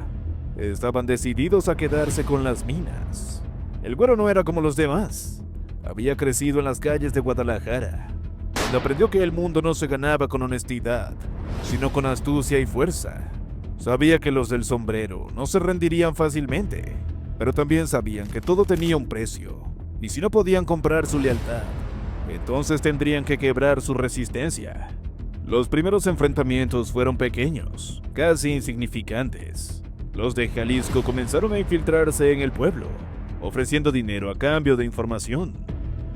estaban decididos a quedarse con las minas. El Güero no era como los demás. Había crecido en las calles de Guadalajara, donde aprendió que el mundo no se ganaba con honestidad, sino con astucia y fuerza. Sabía que los del sombrero no se rendirían fácilmente, pero también sabían que todo tenía un precio, y si no podían comprar su lealtad, entonces tendrían que quebrar su resistencia. Los primeros enfrentamientos fueron pequeños, casi insignificantes. Los de Jalisco comenzaron a infiltrarse en el pueblo, ofreciendo dinero a cambio de información.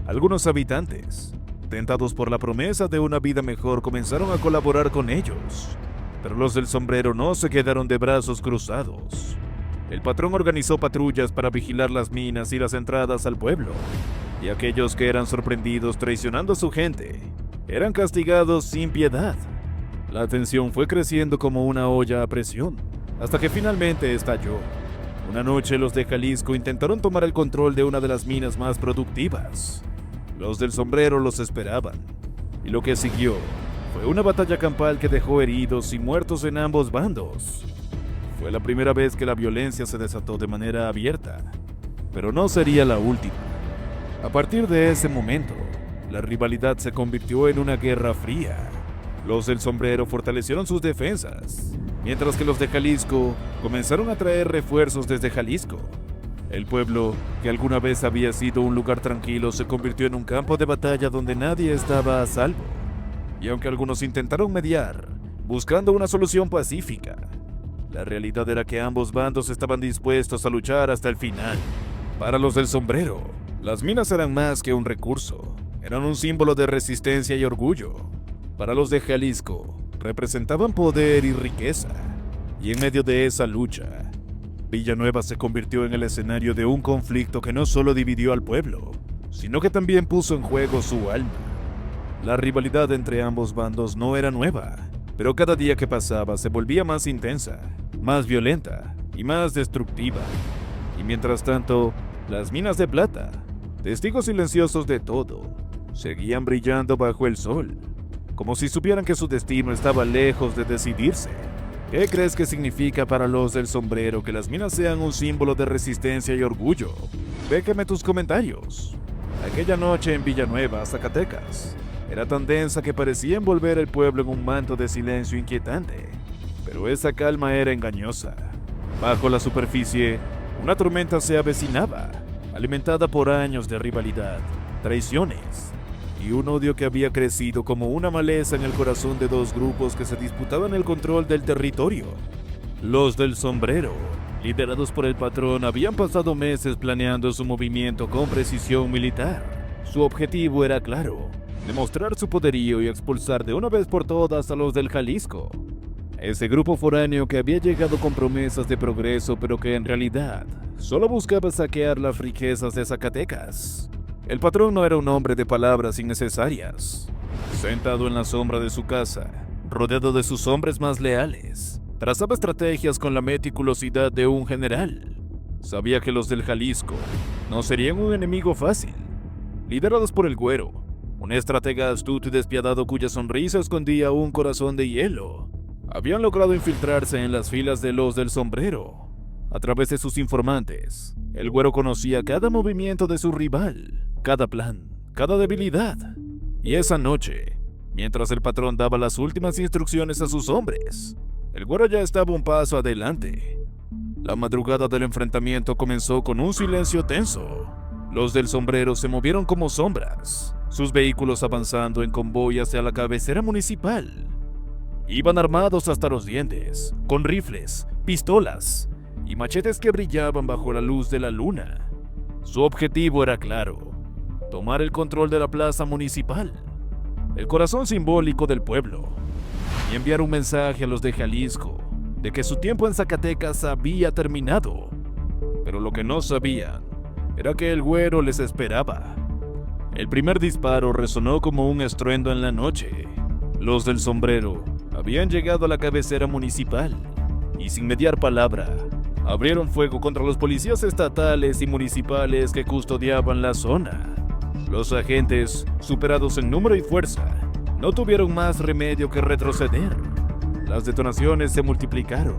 Algunos habitantes, tentados por la promesa de una vida mejor, comenzaron a colaborar con ellos, pero los del sombrero no se quedaron de brazos cruzados. El patrón organizó patrullas para vigilar las minas y las entradas al pueblo, y aquellos que eran sorprendidos traicionando a su gente eran castigados sin piedad. La tensión fue creciendo como una olla a presión, hasta que finalmente estalló. Una noche los de Jalisco intentaron tomar el control de una de las minas más productivas. Los del sombrero los esperaban, y lo que siguió fue una batalla campal que dejó heridos y muertos en ambos bandos. Fue la primera vez que la violencia se desató de manera abierta, pero no sería la última. A partir de ese momento, la rivalidad se convirtió en una guerra fría. Los del sombrero fortalecieron sus defensas, mientras que los de Jalisco comenzaron a traer refuerzos desde Jalisco. El pueblo, que alguna vez había sido un lugar tranquilo, se convirtió en un campo de batalla donde nadie estaba a salvo. Y aunque algunos intentaron mediar, buscando una solución pacífica, la realidad era que ambos bandos estaban dispuestos a luchar hasta el final. Para los del sombrero, las minas eran más que un recurso, eran un símbolo de resistencia y orgullo. Para los de Jalisco, representaban poder y riqueza. Y en medio de esa lucha, Villanueva se convirtió en el escenario de un conflicto que no solo dividió al pueblo, sino que también puso en juego su alma. La rivalidad entre ambos bandos no era nueva, pero cada día que pasaba se volvía más intensa, más violenta y más destructiva. Y mientras tanto, las minas de plata, testigos silenciosos de todo, seguían brillando bajo el sol, como si supieran que su destino estaba lejos de decidirse. ¿Qué crees que significa para los del sombrero que las minas sean un símbolo de resistencia y orgullo? Déjame tus comentarios. Aquella noche en Villanueva, Zacatecas, era tan densa que parecía envolver el pueblo en un manto de silencio inquietante. Pero esa calma era engañosa. Bajo la superficie, una tormenta se avecinaba, alimentada por años de rivalidad, traiciones y un odio que había crecido como una maleza en el corazón de dos grupos que se disputaban el control del territorio. Los del sombrero, liderados por el patrón, habían pasado meses planeando su movimiento con precisión militar. Su objetivo era claro: demostrar su poderío y expulsar de una vez por todas a los del Jalisco. Ese grupo foráneo que había llegado con promesas de progreso, pero que en realidad solo buscaba saquear las riquezas de Zacatecas. El patrón no era un hombre de palabras innecesarias. Sentado en la sombra de su casa, rodeado de sus hombres más leales, trazaba estrategias con la meticulosidad de un general. Sabía que los del Jalisco no serían un enemigo fácil. Liderados por el Güero, un estratega astuto y despiadado cuya sonrisa escondía un corazón de hielo, habían logrado infiltrarse en las filas de los del sombrero. A través de sus informantes, el Güero conocía cada movimiento de su rival, cada plan, cada debilidad. Y esa noche, mientras el patrón daba las últimas instrucciones a sus hombres, el Güero ya estaba un paso adelante. La madrugada del enfrentamiento comenzó con un silencio tenso. Los del sombrero se movieron como sombras, sus vehículos avanzando en convoy hacia la cabecera municipal. Iban armados hasta los dientes, con rifles, pistolas y machetes que brillaban bajo la luz de la luna. Su objetivo era claro: tomar el control de la plaza municipal, el corazón simbólico del pueblo, y enviar un mensaje a los de Jalisco de que su tiempo en Zacatecas había terminado. Pero lo que no sabían era que el Güero les esperaba. El primer disparo resonó como un estruendo en la noche. Los del sombrero habían llegado a la cabecera municipal y, sin mediar palabra, abrieron fuego contra los policías estatales y municipales que custodiaban la zona. Los agentes, superados en número y fuerza, no tuvieron más remedio que retroceder. Las detonaciones se multiplicaron,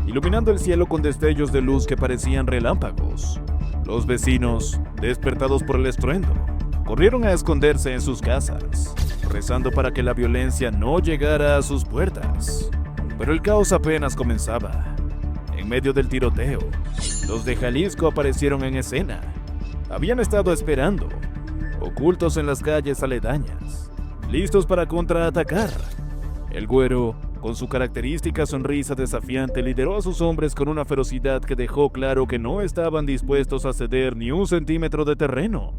iluminando el cielo con destellos de luz que parecían relámpagos. Los vecinos, despertados por el estruendo, corrieron a esconderse en sus casas, rezando para que la violencia no llegara a sus puertas. Pero el caos apenas comenzaba. En medio del tiroteo, los de Jalisco aparecieron en escena. Habían estado esperando, ocultos en las calles aledañas, listos para contraatacar. El Güero con su característica sonrisa desafiante, lideró a sus hombres con una ferocidad que dejó claro que no estaban dispuestos a ceder ni un centímetro de terreno.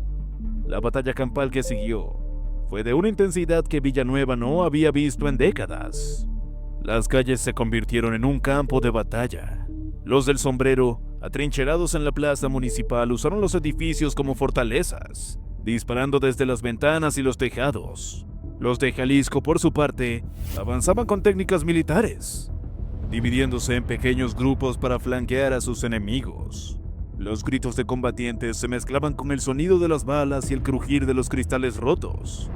La batalla campal que siguió fue de una intensidad que Villanueva no había visto en décadas. Las calles se convirtieron en un campo de batalla. Los del sombrero, atrincherados en la plaza municipal, usaron los edificios como fortalezas, disparando desde las ventanas y los tejados. Los de Jalisco, por su parte, avanzaban con técnicas militares, dividiéndose en pequeños grupos para flanquear a sus enemigos. Los gritos de combatientes se mezclaban con el sonido de las balas y el crujir de los cristales rotos.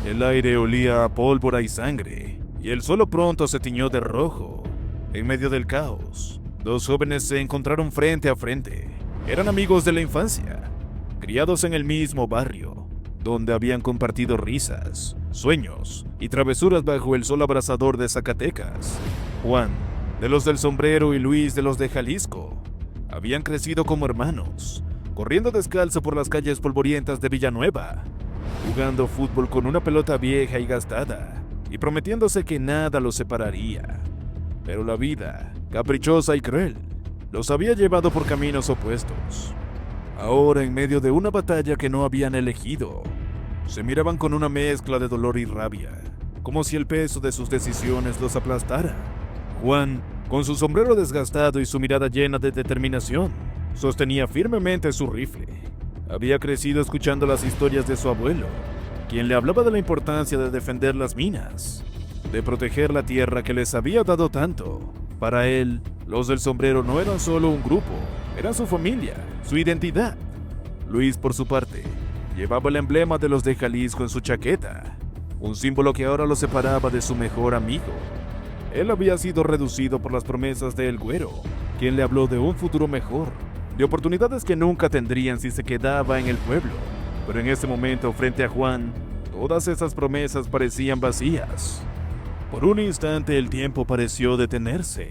El aire olía a pólvora y sangre, y el suelo pronto se tiñó de rojo. En medio del caos, dos jóvenes se encontraron frente a frente. Eran amigos de la infancia, criados en el mismo barrio, donde habían compartido risas, sueños y travesuras bajo el sol abrasador de Zacatecas. Juan, de los del sombrero, y Luis, de los de Jalisco, habían crecido como hermanos, corriendo descalzo por las calles polvorientas de Villanueva, jugando fútbol con una pelota vieja y gastada, y prometiéndose que nada los separaría. Pero la vida, caprichosa y cruel, los había llevado por caminos opuestos. Ahora, en medio de una batalla que no habían elegido, se miraban con una mezcla de dolor y rabia, como si el peso de sus decisiones los aplastara. Juan, con su sombrero desgastado y su mirada llena de determinación, sostenía firmemente su rifle. Había crecido escuchando las historias de su abuelo, quien le hablaba de la importancia de defender las minas, de proteger la tierra que les había dado tanto. Para él, los del sombrero no eran solo un grupo, eran su familia, su identidad. Luis, por su parte, llevaba el emblema de los de Jalisco en su chaqueta, un símbolo que ahora lo separaba de su mejor amigo. Él había sido reducido por las promesas de El Güero, quien le habló de un futuro mejor, de oportunidades que nunca tendrían si se quedaba en el pueblo. Pero en ese momento, frente a Juan, todas esas promesas parecían vacías. Por un instante el tiempo pareció detenerse.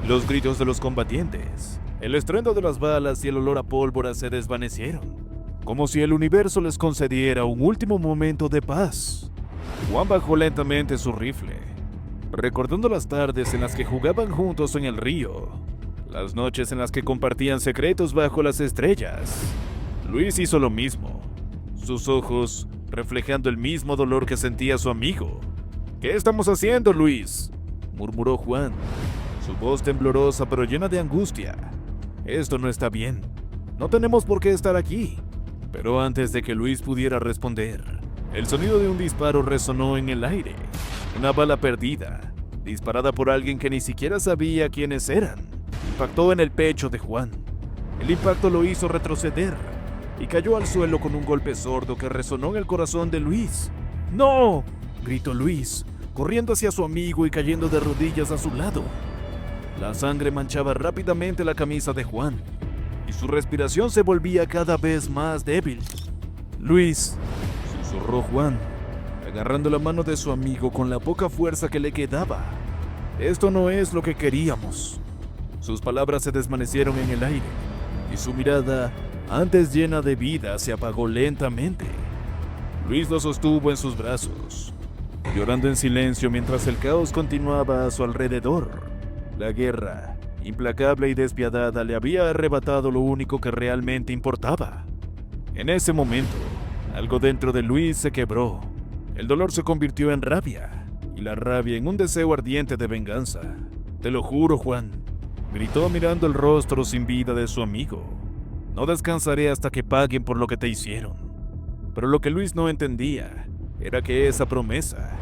Los gritos de los combatientes, el estruendo de las balas y el olor a pólvora se desvanecieron, como si el universo les concediera un último momento de paz. Juan bajó lentamente su rifle, recordando las tardes en las que jugaban juntos en el río, las noches en las que compartían secretos bajo las estrellas. Luis hizo lo mismo, sus ojos reflejando el mismo dolor que sentía su amigo. «¿Qué estamos haciendo, Luis?», murmuró Juan, su voz temblorosa pero llena de angustia. «Esto no está bien. No tenemos por qué estar aquí». Pero antes de que Luis pudiera responder, el sonido de un disparo resonó en el aire. Una bala perdida, disparada por alguien que ni siquiera sabía quiénes eran, impactó en el pecho de Juan. El impacto lo hizo retroceder y cayó al suelo con un golpe sordo que resonó en el corazón de Luis. «¡No!», gritó Luis, corriendo hacia su amigo y cayendo de rodillas a su lado. La sangre manchaba rápidamente la camisa de Juan, y su respiración se volvía cada vez más débil. «Luis», susurró Juan, agarrando la mano de su amigo con la poca fuerza que le quedaba. «Esto no es lo que queríamos». Sus palabras se desvanecieron en el aire, y su mirada, antes llena de vida, se apagó lentamente. Luis lo sostuvo en sus brazos, llorando en silencio mientras el caos continuaba a su alrededor. La guerra, implacable y despiadada, le había arrebatado lo único que realmente importaba. En ese momento, algo dentro de Luis se quebró. El dolor se convirtió en rabia, y la rabia en un deseo ardiente de venganza. «Te lo juro, Juan», gritó mirando el rostro sin vida de su amigo. «No descansaré hasta que paguen por lo que te hicieron». Pero lo que Luis no entendía era que esa promesa,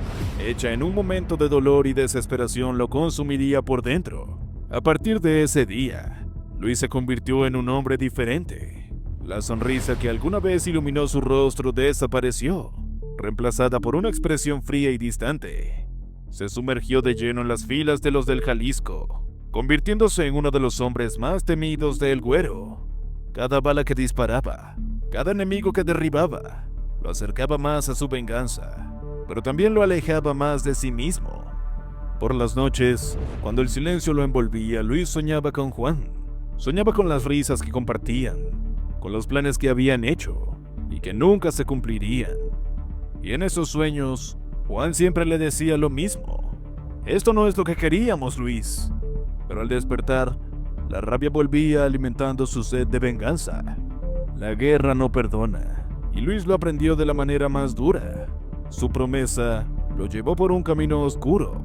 hecha en un momento de dolor y desesperación, lo consumiría por dentro. A partir de ese día, Luis se convirtió en un hombre diferente. La sonrisa que alguna vez iluminó su rostro desapareció, reemplazada por una expresión fría y distante. Se sumergió de lleno en las filas de los del Jalisco, convirtiéndose en uno de los hombres más temidos de El Güero. Cada bala que disparaba, cada enemigo que derribaba, lo acercaba más a su venganza, pero también lo alejaba más de sí mismo. Por las noches, cuando el silencio lo envolvía, Luis soñaba con Juan. Soñaba con las risas que compartían, con los planes que habían hecho y que nunca se cumplirían. Y en esos sueños, Juan siempre le decía lo mismo: Esto no es lo que queríamos, Luis. Pero al despertar, la rabia volvía alimentando su sed de venganza. La guerra no perdona, y Luis lo aprendió de la manera más dura. Su promesa lo llevó por un camino oscuro,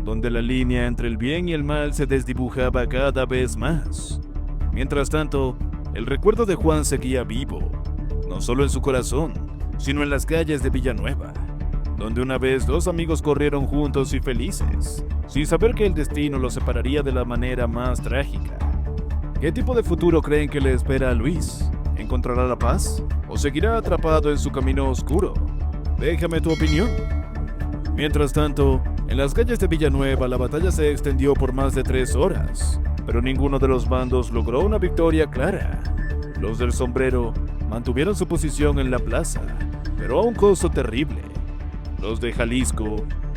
donde la línea entre el bien y el mal se desdibujaba cada vez más. Mientras tanto, el recuerdo de Juan seguía vivo, no solo en su corazón, sino en las calles de Villanueva, donde una vez dos amigos corrieron juntos y felices, sin saber que el destino los separaría de la manera más trágica. ¿Qué tipo de futuro creen que le espera a Luis? ¿Encontrará la paz? ¿O seguirá atrapado en su camino oscuro? Déjame tu opinión. Mientras tanto, en las calles de Villanueva la batalla se extendió por más de 3 horas, pero ninguno de los bandos logró una victoria clara. Los del sombrero mantuvieron su posición en la plaza, pero a un costo terrible. Los de Jalisco,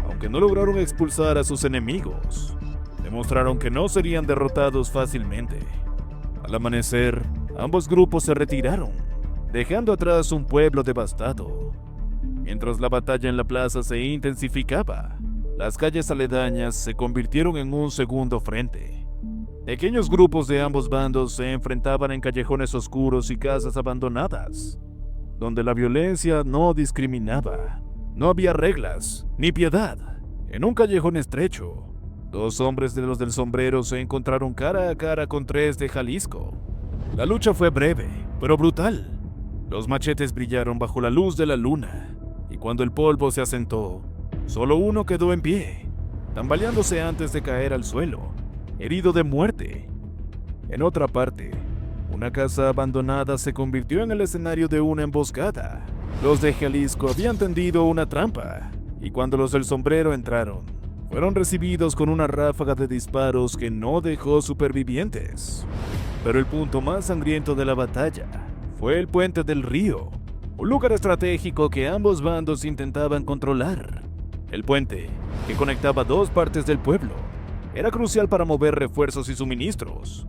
aunque no lograron expulsar a sus enemigos, demostraron que no serían derrotados fácilmente. Al amanecer, ambos grupos se retiraron, dejando atrás un pueblo devastado. Mientras la batalla en la plaza se intensificaba, las calles aledañas se convirtieron en un segundo frente. Pequeños grupos de ambos bandos se enfrentaban en callejones oscuros y casas abandonadas, donde la violencia no discriminaba. No había reglas, ni piedad. En un callejón estrecho, 2 hombres de los del sombrero se encontraron cara a cara con 3 de Jalisco. La lucha fue breve, pero brutal. Los machetes brillaron bajo la luz de la luna, y cuando el polvo se asentó, solo uno quedó en pie, tambaleándose antes de caer al suelo, herido de muerte. En otra parte, una casa abandonada se convirtió en el escenario de una emboscada. Los de Jalisco habían tendido una trampa, y cuando los del sombrero entraron, fueron recibidos con una ráfaga de disparos que no dejó supervivientes. Pero el punto más sangriento de la batalla fue el puente del río, un lugar estratégico que ambos bandos intentaban controlar. El puente, que conectaba 2 partes del pueblo, era crucial para mover refuerzos y suministros.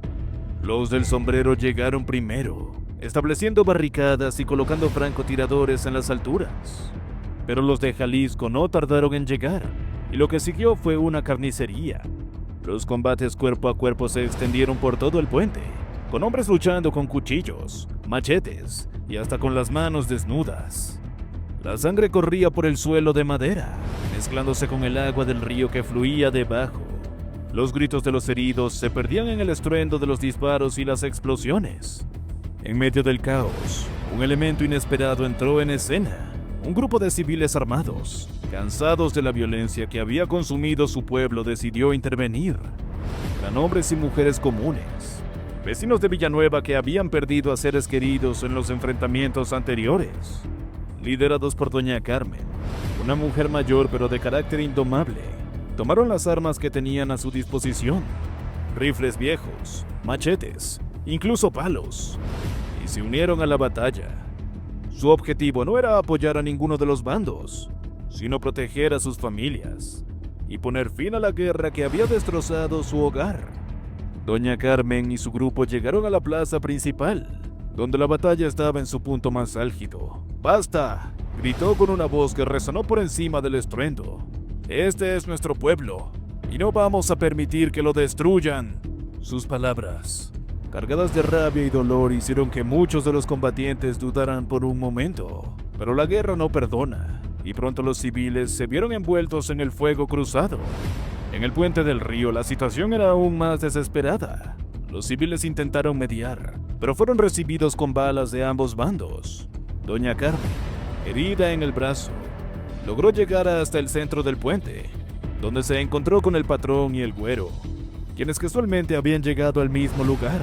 Los del sombrero llegaron primero, estableciendo barricadas y colocando francotiradores en las alturas. Pero los de Jalisco no tardaron en llegar, y lo que siguió fue una carnicería. Los combates cuerpo a cuerpo se extendieron por todo el puente, con hombres luchando con cuchillos, machetes y hasta con las manos desnudas. La sangre corría por el suelo de madera, mezclándose con el agua del río que fluía debajo. Los gritos de los heridos se perdían en el estruendo de los disparos y las explosiones. En medio del caos, un elemento inesperado entró en escena. Un grupo de civiles armados, cansados de la violencia que había consumido su pueblo, decidió intervenir. Eran hombres y mujeres comunes, vecinos de Villanueva que habían perdido a seres queridos en los enfrentamientos anteriores. Liderados por doña Carmen, una mujer mayor pero de carácter indomable, tomaron las armas que tenían a su disposición, rifles viejos, machetes, incluso palos, y se unieron a la batalla. Su objetivo no era apoyar a ninguno de los bandos, sino proteger a sus familias y poner fin a la guerra que había destrozado su hogar. Doña Carmen y su grupo llegaron a la plaza principal, donde la batalla estaba en su punto más álgido. ¡Basta!, gritó con una voz que resonó por encima del estruendo. «Este es nuestro pueblo, y no vamos a permitir que lo destruyan». Sus palabras, cargadas de rabia y dolor, hicieron que muchos de los combatientes dudaran por un momento. Pero la guerra no perdona, y pronto los civiles se vieron envueltos en el fuego cruzado. En el puente del río la situación era aún más desesperada. Los civiles intentaron mediar, pero fueron recibidos con balas de ambos bandos. Doña Carmen, herida en el brazo, logró llegar hasta el centro del puente, donde se encontró con el patrón y el güero, quienes casualmente habían llegado al mismo lugar.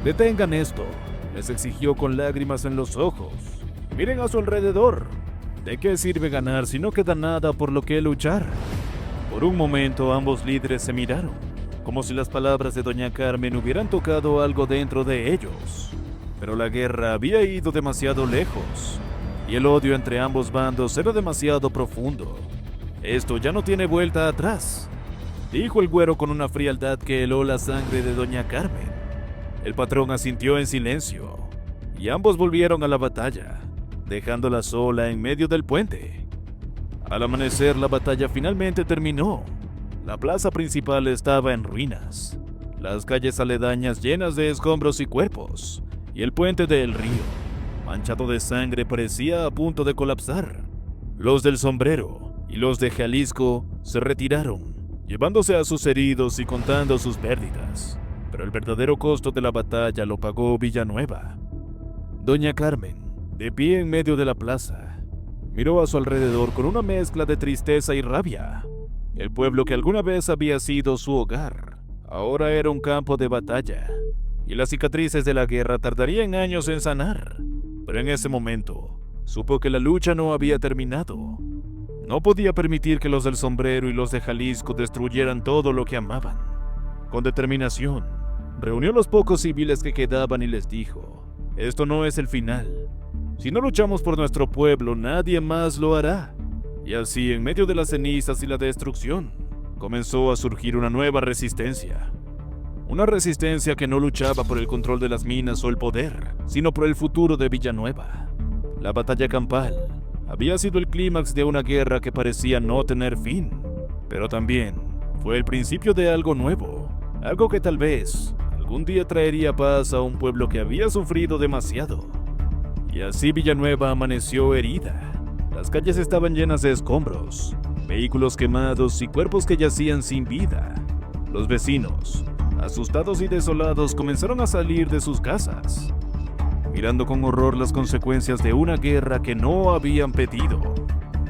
«Detengan esto», les exigió con lágrimas en los ojos. «Miren a su alrededor. ¿De qué sirve ganar si no queda nada por lo que luchar?» Por un momento ambos líderes se miraron, como si las palabras de doña Carmen hubieran tocado algo dentro de ellos. Pero la guerra había ido demasiado lejos, y el odio entre ambos bandos era demasiado profundo. «Esto ya no tiene vuelta atrás», dijo el güero con una frialdad que heló la sangre de doña Carmen. El patrón asintió en silencio, y ambos volvieron a la batalla, dejándola sola en medio del puente. Al amanecer la batalla finalmente terminó, La plaza principal estaba en ruinas, las calles aledañas llenas de escombros y cuerpos, y el puente del río, manchado de sangre, parecía a punto de colapsar. Los del sombrero y los de Jalisco se retiraron, llevándose a sus heridos y contando sus pérdidas. Pero el verdadero costo de la batalla lo pagó Villanueva. Doña Carmen, de pie en medio de la plaza, miró a su alrededor con una mezcla de tristeza y rabia. El pueblo que alguna vez había sido su hogar, ahora era un campo de batalla, y las cicatrices de la guerra tardarían años en sanar. Pero en ese momento, supo que la lucha no había terminado. No podía permitir que los del sombrero y los de Jalisco destruyeran todo lo que amaban. Con determinación, reunió a los pocos civiles que quedaban y les dijo: esto no es el final. Si no luchamos por nuestro pueblo, nadie más lo hará. Y así, en medio de las cenizas y la destrucción, comenzó a surgir una nueva resistencia. Una resistencia que no luchaba por el control de las minas o el poder, sino por el futuro de Villanueva. La batalla campal había sido el clímax de una guerra que parecía no tener fin, pero también fue el principio de algo nuevo, algo que tal vez algún día traería paz a un pueblo que había sufrido demasiado. Y así Villanueva amaneció herida. Las calles estaban llenas de escombros, vehículos quemados y cuerpos que yacían sin vida. Los vecinos, asustados y desolados, comenzaron a salir de sus casas, mirando con horror las consecuencias de una guerra que no habían pedido.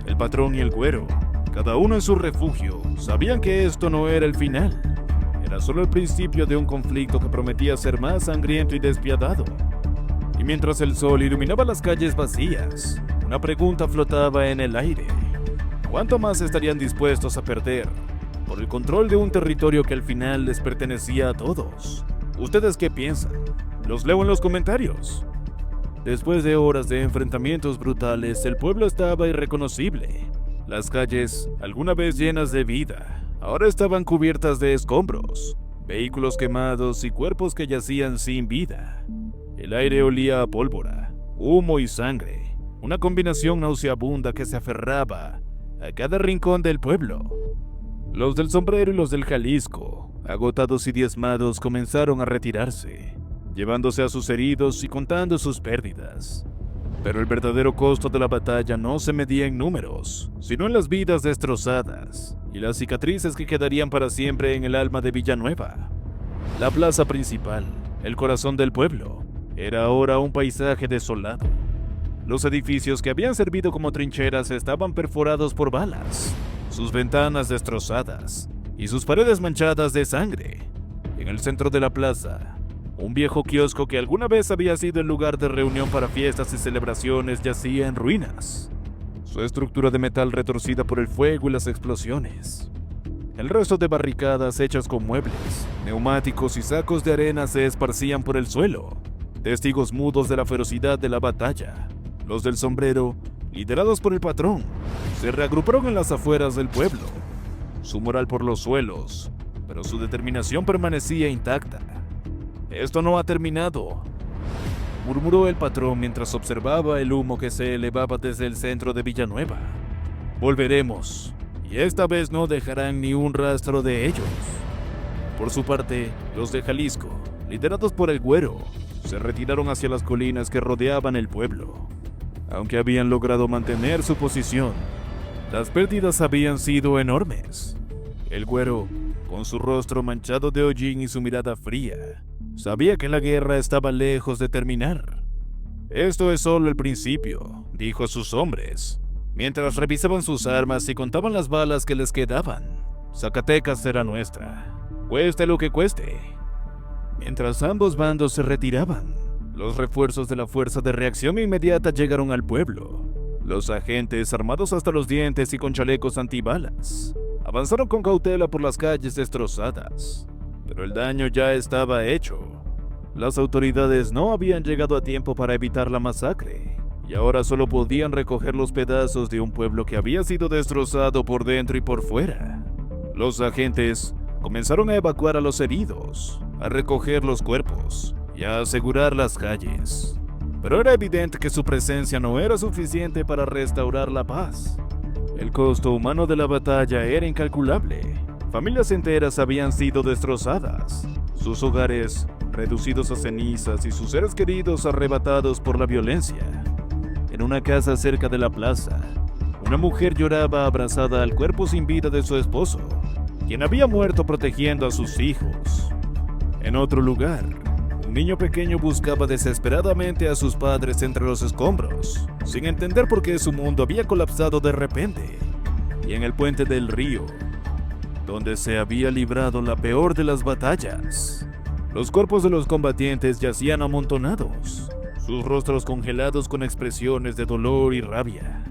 El patrón y el güero, cada uno en su refugio, sabían que esto no era el final. Era solo el principio de un conflicto que prometía ser más sangriento y despiadado. Y mientras el sol iluminaba las calles vacías, una pregunta flotaba en el aire: ¿cuánto más estarían dispuestos a perder por el control de un territorio que al final les pertenecía a todos? ¿Ustedes qué piensan? Los leo en los comentarios. Después de horas de enfrentamientos brutales, el pueblo estaba irreconocible. Las calles, alguna vez llenas de vida, ahora estaban cubiertas de escombros, vehículos quemados y cuerpos que yacían sin vida. El aire olía a pólvora, humo y sangre, una combinación nauseabunda que se aferraba a cada rincón del pueblo. Los del sombrero y los del Jalisco, agotados y diezmados, comenzaron a retirarse, llevándose a sus heridos y contando sus pérdidas. Pero el verdadero costo de la batalla no se medía en números, sino en las vidas destrozadas y las cicatrices que quedarían para siempre en el alma de Villanueva. La plaza principal, el corazón del pueblo, era ahora un paisaje desolado. Los edificios que habían servido como trincheras estaban perforados por balas, sus ventanas destrozadas y sus paredes manchadas de sangre. En el centro de la plaza, un viejo kiosco que alguna vez había sido el lugar de reunión para fiestas y celebraciones yacía en ruinas, su estructura de metal retorcida por el fuego y las explosiones. El resto de barricadas hechas con muebles, neumáticos y sacos de arena se esparcían por el suelo, testigos mudos de la ferocidad de la batalla. Los del sombrero, liderados por el patrón, se reagruparon en las afueras del pueblo, su moral por los suelos, pero su determinación permanecía intacta. «Esto no ha terminado», murmuró el patrón mientras observaba el humo que se elevaba desde el centro de Villanueva. «Volveremos, y esta vez no dejarán ni un rastro de ellos». Por su parte, los de Jalisco, liderados por el güero, se retiraron hacia las colinas que rodeaban el pueblo. Aunque habían logrado mantener su posición, las pérdidas habían sido enormes. El güero, con su rostro manchado de hollín y su mirada fría, sabía que la guerra estaba lejos de terminar. «Esto es solo el principio», dijo a sus hombres, mientras revisaban sus armas y contaban las balas que les quedaban. «Zacatecas será nuestra, cueste lo que cueste». Mientras ambos bandos se retiraban, los refuerzos de la Fuerza de Reacción Inmediata llegaron al pueblo. Los agentes, armados hasta los dientes y con chalecos antibalas, avanzaron con cautela por las calles destrozadas, pero el daño ya estaba hecho. Las autoridades no habían llegado a tiempo para evitar la masacre, y ahora solo podían recoger los pedazos de un pueblo que había sido destrozado por dentro y por fuera. Los agentes comenzaron a evacuar a los heridos, a recoger los cuerpos y a asegurar las calles. Pero era evidente que su presencia no era suficiente para restaurar la paz. El costo humano de la batalla era incalculable. familias enteras habían sido destrozadas, sus hogares reducidos a cenizas y sus seres queridos arrebatados por la violencia. En una casa cerca de la plaza, una mujer lloraba abrazada al cuerpo sin vida de su esposo, quien había muerto protegiendo a sus hijos. En otro lugar, un niño pequeño buscaba desesperadamente a sus padres entre los escombros, sin entender por qué su mundo había colapsado de repente. Y en el puente del río, donde se había librado la peor de las batallas, los cuerpos de los combatientes yacían amontonados, sus rostros congelados con expresiones de dolor y rabia.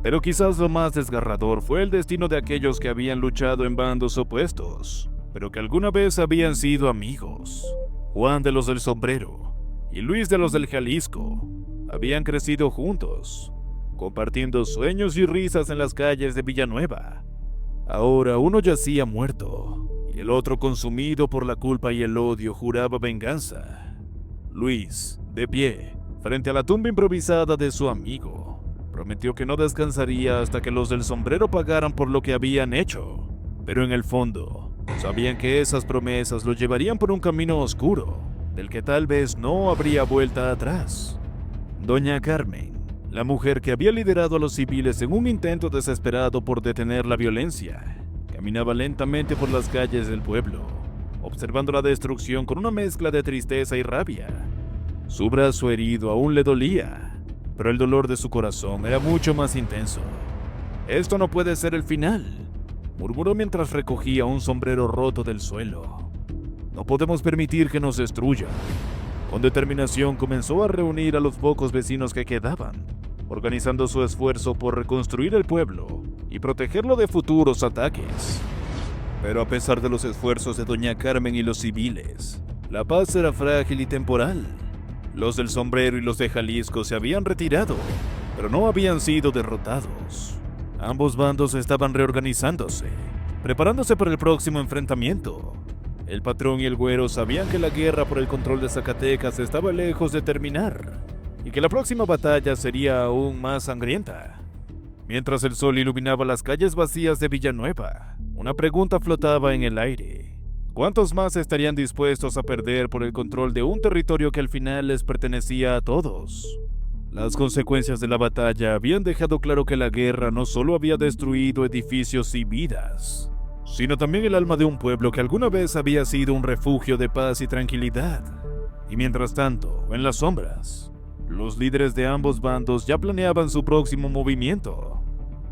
Pero quizás lo más desgarrador fue el destino de aquellos que habían luchado en bandos opuestos, pero que alguna vez habían sido amigos. Juan de los del Sombrero y Luis de los del Jalisco habían crecido juntos, compartiendo sueños y risas en las calles de Villanueva. Ahora uno yacía muerto y el otro, consumido por la culpa y el odio, juraba venganza. Luis, de pie, frente a la tumba improvisada de su amigo, prometió que no descansaría hasta que los del sombrero pagaran por lo que habían hecho. Pero en el fondo, sabían que esas promesas lo llevarían por un camino oscuro, del que tal vez no habría vuelta atrás. Doña Carmen, la mujer que había liderado a los civiles en un intento desesperado por detener la violencia, caminaba lentamente por las calles del pueblo, observando la destrucción con una mezcla de tristeza y rabia. Su brazo herido aún le dolía, pero el dolor de su corazón era mucho más intenso. «Esto no puede ser el final», murmuró mientras recogía un sombrero roto del suelo. «No podemos permitir que nos destruyan». Con determinación comenzó a reunir a los pocos vecinos que quedaban, organizando su esfuerzo por reconstruir el pueblo y protegerlo de futuros ataques. Pero a pesar de los esfuerzos de Doña Carmen y los civiles, la paz era frágil y temporal. Los del Sombrero y los de Jalisco se habían retirado, pero no habían sido derrotados. Ambos bandos estaban reorganizándose, preparándose para el próximo enfrentamiento. El patrón y el güero sabían que la guerra por el control de Zacatecas estaba lejos de terminar y que la próxima batalla sería aún más sangrienta. Mientras el sol iluminaba las calles vacías de Villanueva, una pregunta flotaba en el aire. ¿Cuántos más estarían dispuestos a perder por el control de un territorio que al final les pertenecía a todos? Las consecuencias de la batalla habían dejado claro que la guerra no solo había destruido edificios y vidas, sino también el alma de un pueblo que alguna vez había sido un refugio de paz y tranquilidad. Y mientras tanto, en las sombras, los líderes de ambos bandos ya planeaban su próximo movimiento,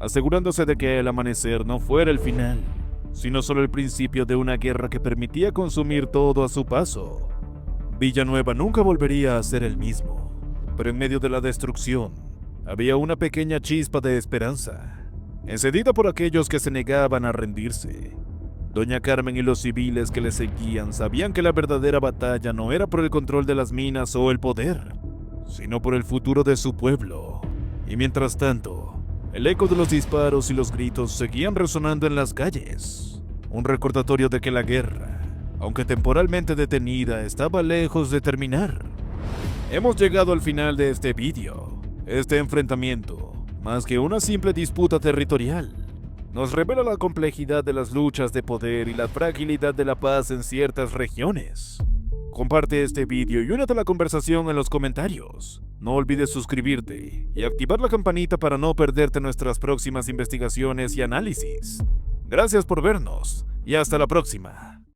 asegurándose de que el amanecer no fuera el final, sino solo el principio de una guerra que permitía consumir todo a su paso. Villanueva nunca volvería a ser el mismo, pero en medio de la destrucción había una pequeña chispa de esperanza, encendida por aquellos que se negaban a rendirse. Doña Carmen y los civiles que le seguían sabían que la verdadera batalla no era por el control de las minas o el poder, sino por el futuro de su pueblo. Y mientras tanto, el eco de los disparos y los gritos seguían resonando en las calles, un recordatorio de que la guerra, aunque temporalmente detenida, estaba lejos de terminar. Hemos llegado al final de este vídeo. Este enfrentamiento, más que una simple disputa territorial, nos revela la complejidad de las luchas de poder y la fragilidad de la paz en ciertas regiones. Comparte este vídeo y únete a la conversación en los comentarios. No olvides suscribirte y activar la campanita para no perderte nuestras próximas investigaciones y análisis. Gracias por vernos y hasta la próxima.